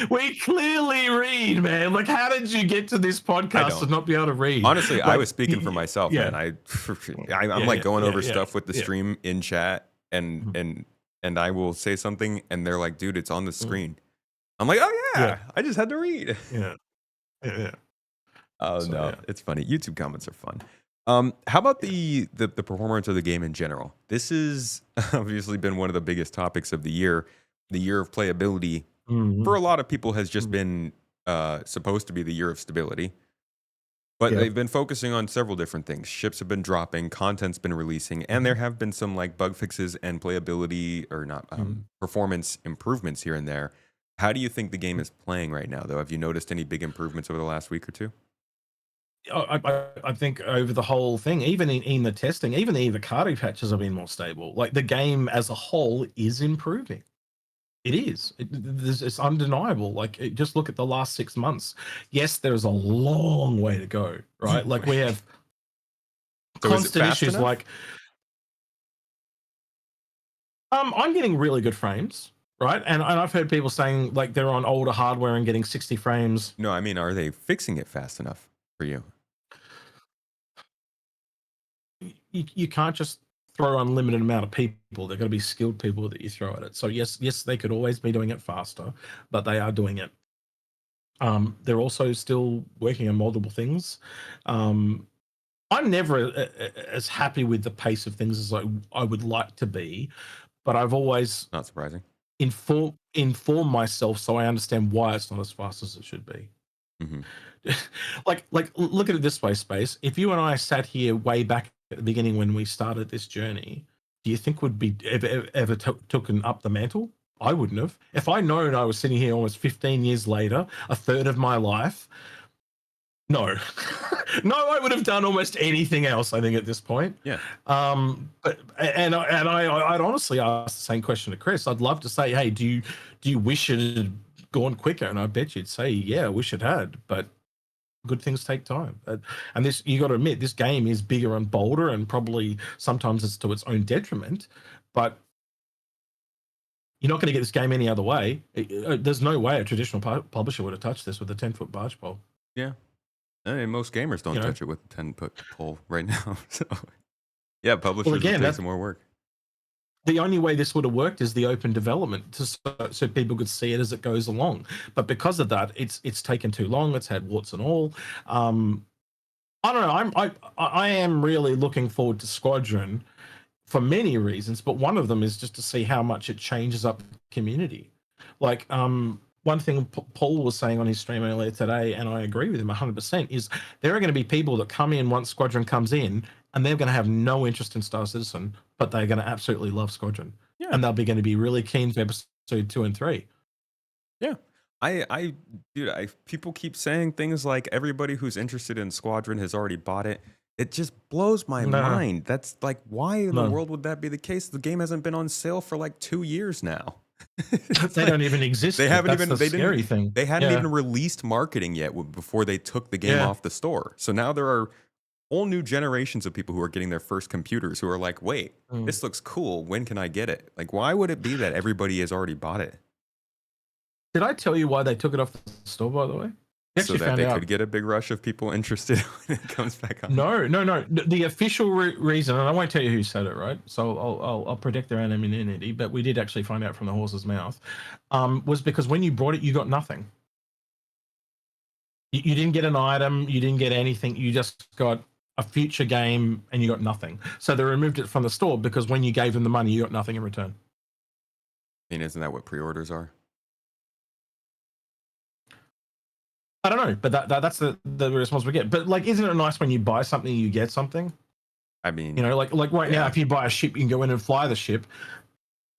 We clearly read, man. Like, how did you get to this podcast and not be able to read? Honestly, like, I was speaking for myself, man. I'm like going over stuff with the stream in chat, and I will say something, and they're like, "Dude, it's on the screen." I'm like, "Oh yeah, I just had to read." Yeah. Oh so, no, it's funny. YouTube comments are fun. How about the performance of the game in general? This has obviously been one of the biggest topics of the year. The year of playability for a lot of people has just been supposed to be the year of stability. But they've been focusing on several different things. Ships have been dropping, content's been releasing, and there have been some like bug fixes and playability or not performance improvements here and there. How do you think the game is playing right now, though? Have you noticed any big improvements over the last week or two? I think over the whole thing, even in the testing, even the avocado patches have been more stable. Like the game as a whole is improving. It is. It's undeniable. Like, just look at the last 6 months. Yes, there's a long way to go, right? Like we have so constant issues. Enough? Like, I'm getting really good frames, right? And I've heard people saying like they're on older hardware and getting 60 frames. No, I mean, are they fixing it fast enough for you? You can't just throw unlimited amount of people. They're going to be skilled people that you throw at it. So yes, they could always be doing it faster, but they are doing it. They're also still working on multiple things. I'm never as happy with the pace of things as I would like to be, but I've always not surprising inform myself so I understand why it's not as fast as it should be. like look at it this way, Space. If you and I sat here way back at the beginning when we started this journey, do you think would be ever taken up the mantle? I wouldn't have. If I'd known I was sitting here almost 15 years later, a third of my life, no. No, I would have done almost anything else, I think, at this point. Yeah. But I'd honestly ask the same question to Chris. I'd love to say, hey, do you wish it had gone quicker? And I bet you'd say, yeah, I wish it had, but good things take time. And this, you got to admit, this game is bigger and bolder, and probably sometimes it's to its own detriment, but you're not going to get this game any other way. There's no way a traditional publisher would have touched this with a 10-foot barge pole. Yeah. I mean, most gamers don't touch it with a 10-foot pole right now. So, yeah, publishers would take some more work. The only way this would have worked is the open development, so people could see it as it goes along. But because of that, it's taken too long. It's had warts and all. I don't know. I am really looking forward to Squadron for many reasons, but one of them is just to see how much it changes up the community. Like, one thing Paul was saying on his stream earlier today, and I agree with him 100%, is there are going to be people that come in once Squadron comes in, and they're going to have no interest in Star Citizen, but they're going to absolutely love Squadron. Yeah. And they'll be going to be really keen for episode 2 and 3. Yeah. People keep saying things like everybody who's interested in Squadron has already bought it. It just blows my mind. That's like, why in the world would that be the case? The game hasn't been on sale for like 2 years now. They don't even exist. They haven't even. They scary thing. They hadn't even released marketing yet before they took the game off the store. So now there are whole new generations of people who are getting their first computers who are like, "Wait, this looks cool. When can I get it?" Like, why would it be that everybody has already bought it? Did I tell you why they took it off the store? By the way. So that they could get a big rush of people interested when it comes back on. No. The official reason, and I won't tell you who said it, right? So I'll predict their anonymity, but we did actually find out from the horse's mouth, was because when you brought it, you got nothing. You didn't get an item, you didn't get anything, you just got a future game and you got nothing. So they removed it from the store because when you gave them the money, you got nothing in return. I mean, isn't that what pre-orders are? I don't know, but that's the response we get. But like, isn't it nice when you buy something, you get something? I mean, like right now, if you buy a ship, you can go in and fly the ship.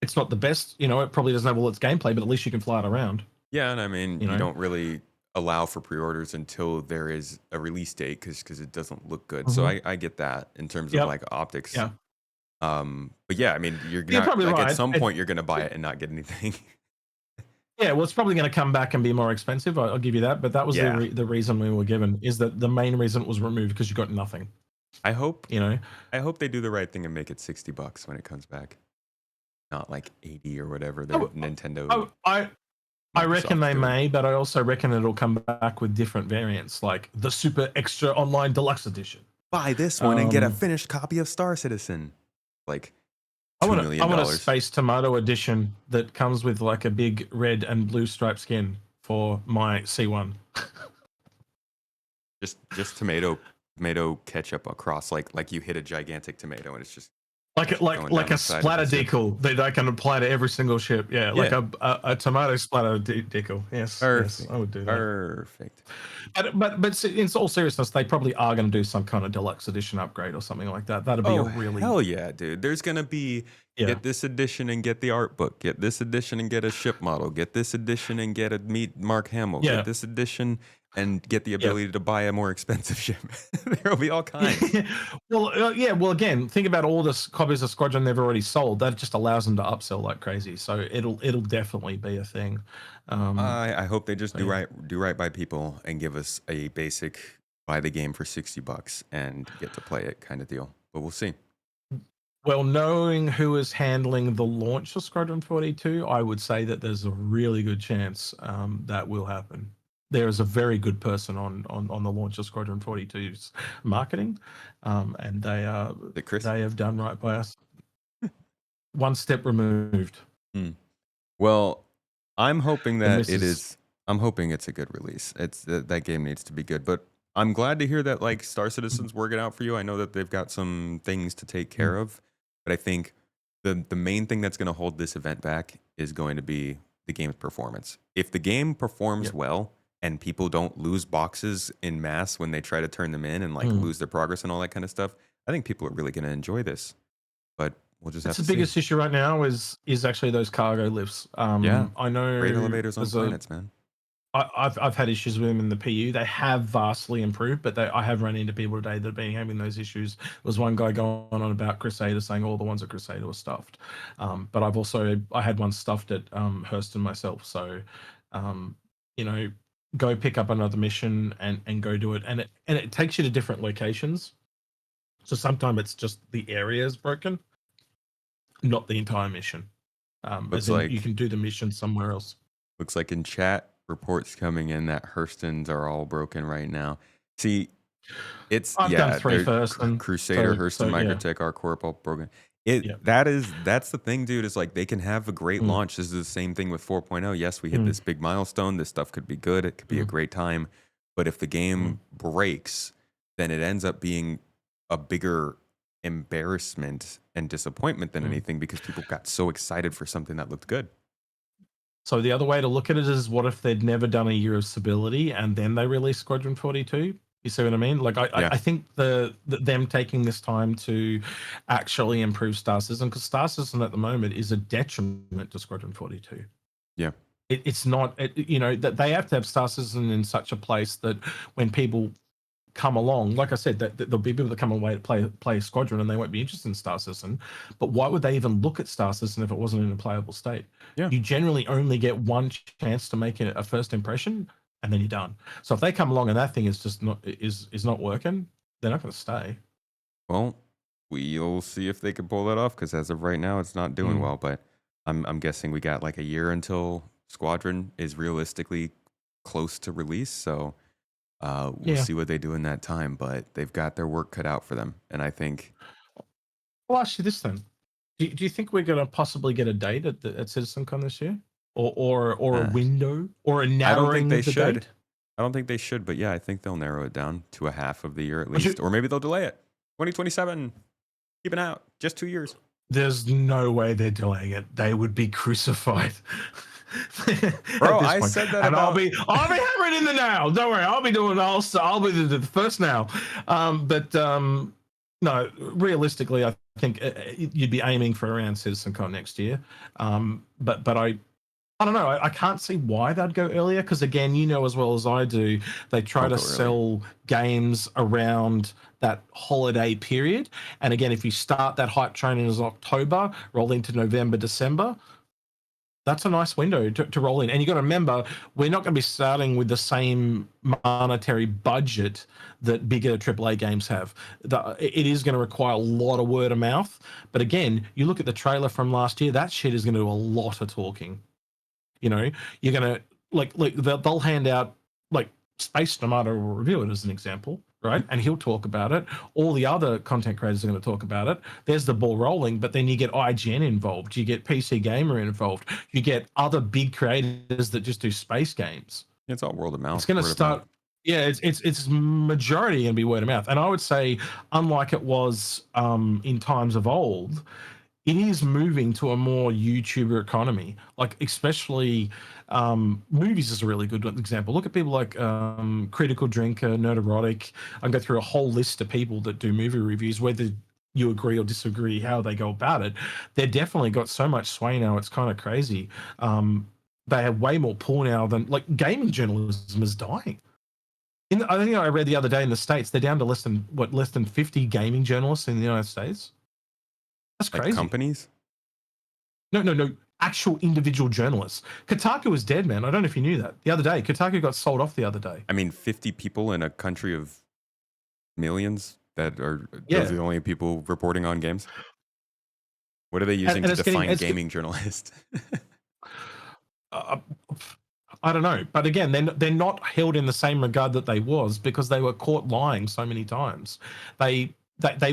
It's not the best, it probably doesn't have all its gameplay, but at least you can fly it around. Yeah, and I mean, you don't really allow for pre-orders until there is a release date because it doesn't look good. So I get that in terms of like optics. Yeah. But yeah, I mean, you're not, like right. At some point you're going to buy it and not get anything. Yeah, well, it's probably going to come back and be more expensive. I'll give you that. But that was the reason we were given, is that the main reason it was removed because you got nothing. I hope You know, I hope they do the right thing and make it $60 when it comes back, not like 80 or whatever I, their Nintendo I I reckon Microsoft's they doing. may, but I also reckon it'll come back with different variants, like the Super Extra Online Deluxe Edition. Buy this one and get a Um, finished copy of Star Citizen. Like I $2 want I million. want a Space Tomato edition that comes with like a big red and blue striped skin for my C1. Just tomato ketchup across, like you hit a gigantic tomato and it's just ketchup going down Like a the side of splatter the ship. decal that I can apply to every single ship. Yeah, like Yeah. a tomato splatter decal. Yes, I Perfect. would do that. Perfect. But in all seriousness, they probably are going to do some kind of deluxe edition upgrade or something like that. That'd be a Oh, really hell yeah, dude. There's going to be yeah. get this edition and get the art book. Get this edition and get a ship model. Get this edition and get a meet Mark Hamill. Get Yeah. this edition and get the Yeah. ability to buy a more expensive ship. There'll be all kinds. Well, yeah. Well, again, think about all the copies of Squadron they've already sold. That just allows them to upsell like crazy. So it'll definitely be a thing. I hope they just So, yeah. do right by people and give us a basic buy the game for $60 and get to play it kind of deal. But we'll see. Well, knowing who is handling the launch of Squadron 42, I would say that there's a really good chance that will happen. There is a very good person on the launch of Squadron 42's marketing, and they have done right by us. One step removed. Well, I'm hoping The that it Mrs. is. I'm hoping it's a good release. It's that game needs to be good, but I'm glad to hear that like Star Citizen's working out for you. I know that they've got some things to take care of, but I think the main thing that's going to hold this event back is going to be the game's performance. If the game performs well and people don't lose boxes in mass when they try to turn them in and like lose their progress and all that kind of stuff, I think people are really going to enjoy this. But we'll just have to That's see. the biggest issue right now is actually those cargo lifts. Yeah, I know great elevators on there's planets, man. I've had issues with them in the PU. They have vastly improved, but I have run into people today that have been having those issues. There was one guy going on about Crusader saying all the ones at Crusader were stuffed, but I had one stuffed at Hurston myself. So, you know, go pick up another mission and go do it, and it takes you to different locations. So sometimes it's just the area is broken, not the entire mission. Looks as in like you can do the mission somewhere else. Looks like in chat reports coming in that Hurston's are all broken right now. See, it's I've done 3 they're first, and Crusader, so Hurston, yeah. Microtech, R Corp all broken. Yeah. That's the thing, dude. Is like they can have a great Mm. launch. This is the same thing with 4.0. Yes, we hit this big milestone. This stuff could be good. It could be a great time. But if the game breaks, then it ends up being a bigger embarrassment and disappointment than anything because people got so excited for something that looked good. So the other way to look at it is, what if they'd never done a year of stability and then they released Squadron 42? You see what I mean? Like I think them taking this time to actually improve Star Citizen, because Star Citizen at the moment is a detriment to Squadron 42. Yeah. It's not, that they have to have Star Citizen in such a place that when people come along, like I said, that there'll be people that come away to play Squadron and they won't be interested in Star Citizen. But why would they even look at Star Citizen if it wasn't in a playable state? Yeah. You generally only get one chance to make a first impression, and then you're done. So if they come along and that thing is just not working, they're not going to stay. Well, we'll see if they can pull that off, because as of right now, it's not doing well. But I'm guessing we got like a year until Squadron is realistically close to release. So we'll see what they do in that time. But they've got their work cut out for them. And I think... I'll ask you this then. Do you think we're going to possibly get a date at CitizenCon this year? Or a window? Or a narrowing of the date? I don't think they should, but yeah, I think they'll narrow it down to a half of the year at least. Or maybe they'll delay it. 2027. Keep it out. Just 2 years. There's no way they're delaying it. They would be crucified. Bro, I said that, and about... I'll be hammering in the now. Don't worry, I'll be be the first now. No, realistically, I think you'd be aiming for around CitizenCon next year. But I don't know. I can't see why they'd go earlier, because again, as well as I do, they try to sell games around that holiday period. And again, if you start that hype train in October, roll into November, December, that's a nice window to roll in. And you got to remember, we're not going to be starting with the same monetary budget that bigger AAA games have. It is going to require a lot of word of mouth. But again, you look at the trailer from last year, that shit is going to do a lot of talking. You know, you're going to, like they'll hand out, like, Space Tomato will review it as an example, right? And he'll talk about it. All the other content creators are going to talk about it. There's the ball rolling, but then you get IGN involved. You get PC Gamer involved. You get other big creators that just do space games. It's all word of mouth. It's going to start. Yeah, it's majority going to be word of mouth. And I would say, unlike it was in times of old, it is moving to a more YouTuber economy. Like, especially movies is a really good example. Look at people like Critical Drinker, Nerderotic. I can go through a whole list of people that do movie reviews, whether you agree or disagree how they go about it. They've definitely got so much sway now, it's kind of crazy. They have way more pull now than, like, gaming journalism is dying. I think I read the other day in the States, they're down to less than 50 gaming journalists in the United States. That's crazy. Like companies? No. Actual individual journalists. Kotaku is dead, man. I don't know if you knew that. The other day, Kotaku got sold off the other day. I mean, 50 people in a country of millions that are those are the only people reporting on games? What are they using to define gaming journalist? I don't know. But again, they're not held in the same regard that they was, because they were caught lying so many times. They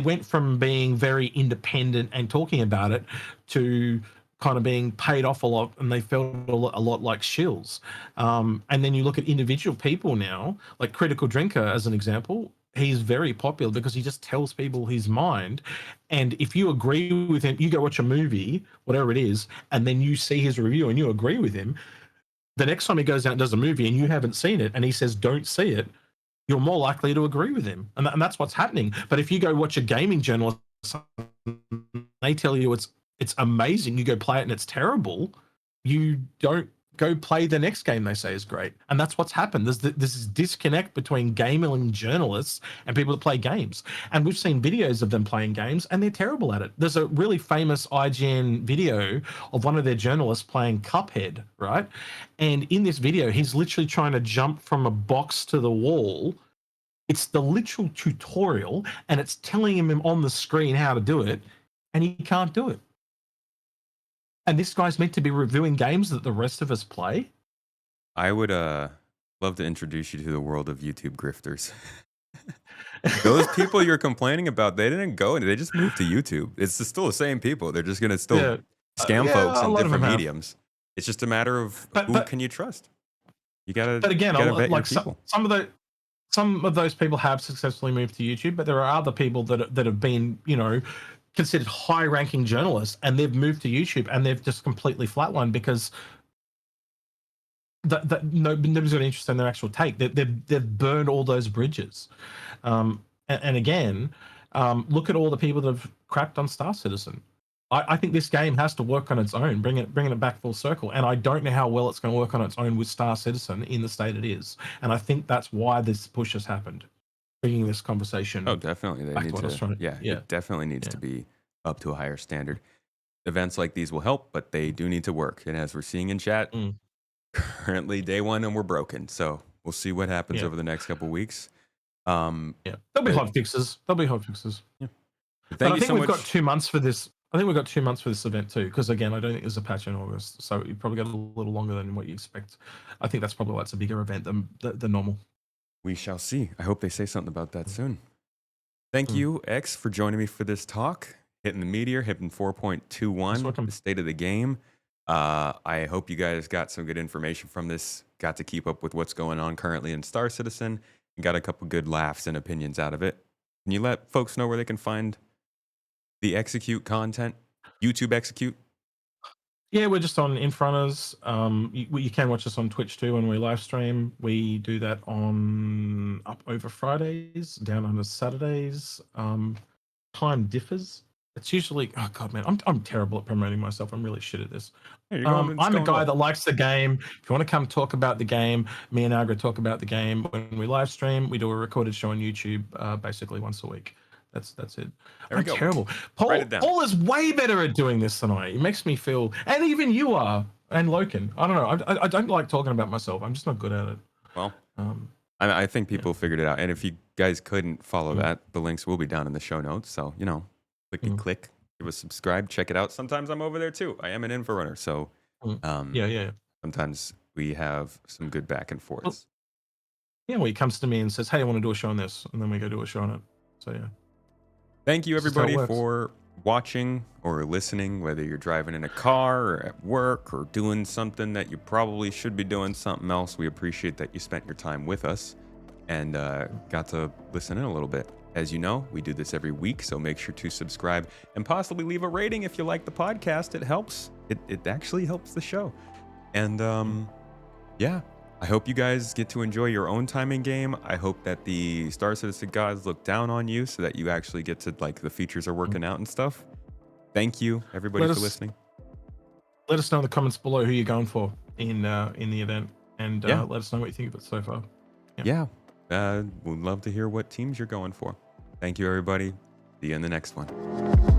went from being very independent and talking about it to kind of being paid off a lot, and they felt a lot like shills. And then you look at individual people now, like Critical Drinker as an example. He's very popular because he just tells people his mind. And if you agree with him, you go watch a movie, whatever it is, and then you see his review and you agree with him, the next time he goes out and does a movie and you haven't seen it and he says don't see it, you're more likely to agree with him. And that's what's happening. But if you go watch a gaming journalist, they tell you it's amazing, you go play it and it's terrible, you don't go play the next game they say is great. And that's what's happened. There's this disconnect between gaming journalists and people that play games. And we've seen videos of them playing games and they're terrible at it. There's a really famous IGN video of one of their journalists playing Cuphead, right? And in this video, he's literally trying to jump from a box to the wall. It's the literal tutorial, and it's telling him on the screen how to do it, and he can't do it. And this guy's meant to be reviewing games that the rest of us play. I would love to introduce you to the world of YouTube grifters. Those people you're complaining about, they didn't go, they just moved to YouTube. It's still the same people. They're just going to still scam folks in different mediums. It's just a matter of who can you trust. You gotta. But again, vet like your people. some of those people have successfully moved to YouTube, but there are other people that have been, considered high-ranking journalists, and they've moved to YouTube and they've just completely flatlined because nobody's got interest in their actual take. They've burned all those bridges. And again, look at all the people that have crapped on Star Citizen. I think this game has to work on its own, bringing it back full circle. And I don't know how well it's going to work on its own with Star Citizen in the state it is. And I think that's why this push has happened. Bringing this conversation. Oh, definitely. They need to. It definitely needs to be up to a higher standard. Events like these will help, but they do need to work. And as we're seeing in chat, currently day one and we're broken. So we'll see what happens over the next couple of weeks. There'll be hot fixes. Yeah. But I think we've got 2 months for this. I think we've got 2 months for this event too, because again, I don't think there's a patch in August, so you probably got a little longer than what you expect. I think that's probably why it's a bigger event than normal. We shall see. I hope they say something about that soon. Thank you, X, for joining me for this talk. Hitting the Meteor, hitting 4.21, the state of the game. I hope you guys got some good information from this, got to keep up with what's going on currently in Star Citizen, and got a couple good laughs and opinions out of it. Can you let folks know where they can find the Execute content? YouTube Execute? Yeah, we're just on Inforunners. You can watch us on Twitch too when we live stream. We do that on up over Fridays, down on Saturdays. Time differs. It's usually, oh god, man, I'm terrible at promoting myself. I'm really shit at this. I'm a guy that likes the game. If you want to come talk about the game, me and Agra talk about the game when we live stream. We do a recorded show on YouTube, basically once a week. That's it. I'm terrible. Paul is way better at doing this than I. It makes me feel, and even you are. and Loken. I don't know. I don't like talking about myself. I'm just not good at it. Well, Um, I think yeah. people figured it out. And if you guys couldn't follow Mm. that, the links will be down in the show notes. So, click, give us subscribe, check it out. Sometimes I'm over there too. I am an Inforunner. So Yeah. sometimes we have some good back and forths. Yeah, well, he comes to me and says, "Hey, I want to do a show on this," and then we go do a show on it. So yeah. Thank you This is how it everybody works. for watching or listening, whether you're driving in a car or at work or doing something that you probably should be doing something else. We appreciate that you spent your time with us and got to listen in a little bit. As you know, we do this every week, so make sure to subscribe and possibly leave a rating if you like the podcast. It helps. It actually helps the show. And yeah, I hope you guys get to enjoy your own time in game. I hope that the Star Citizen gods look down on you so that you actually get to, like, the features are working out and stuff. Thank you, everybody, for listening. Let us know in the comments below who you're going for in the event, and Yeah. let us know what you think of it so far. Yeah. We'd love to hear what teams you're going for. Thank you, everybody. See you in the next one.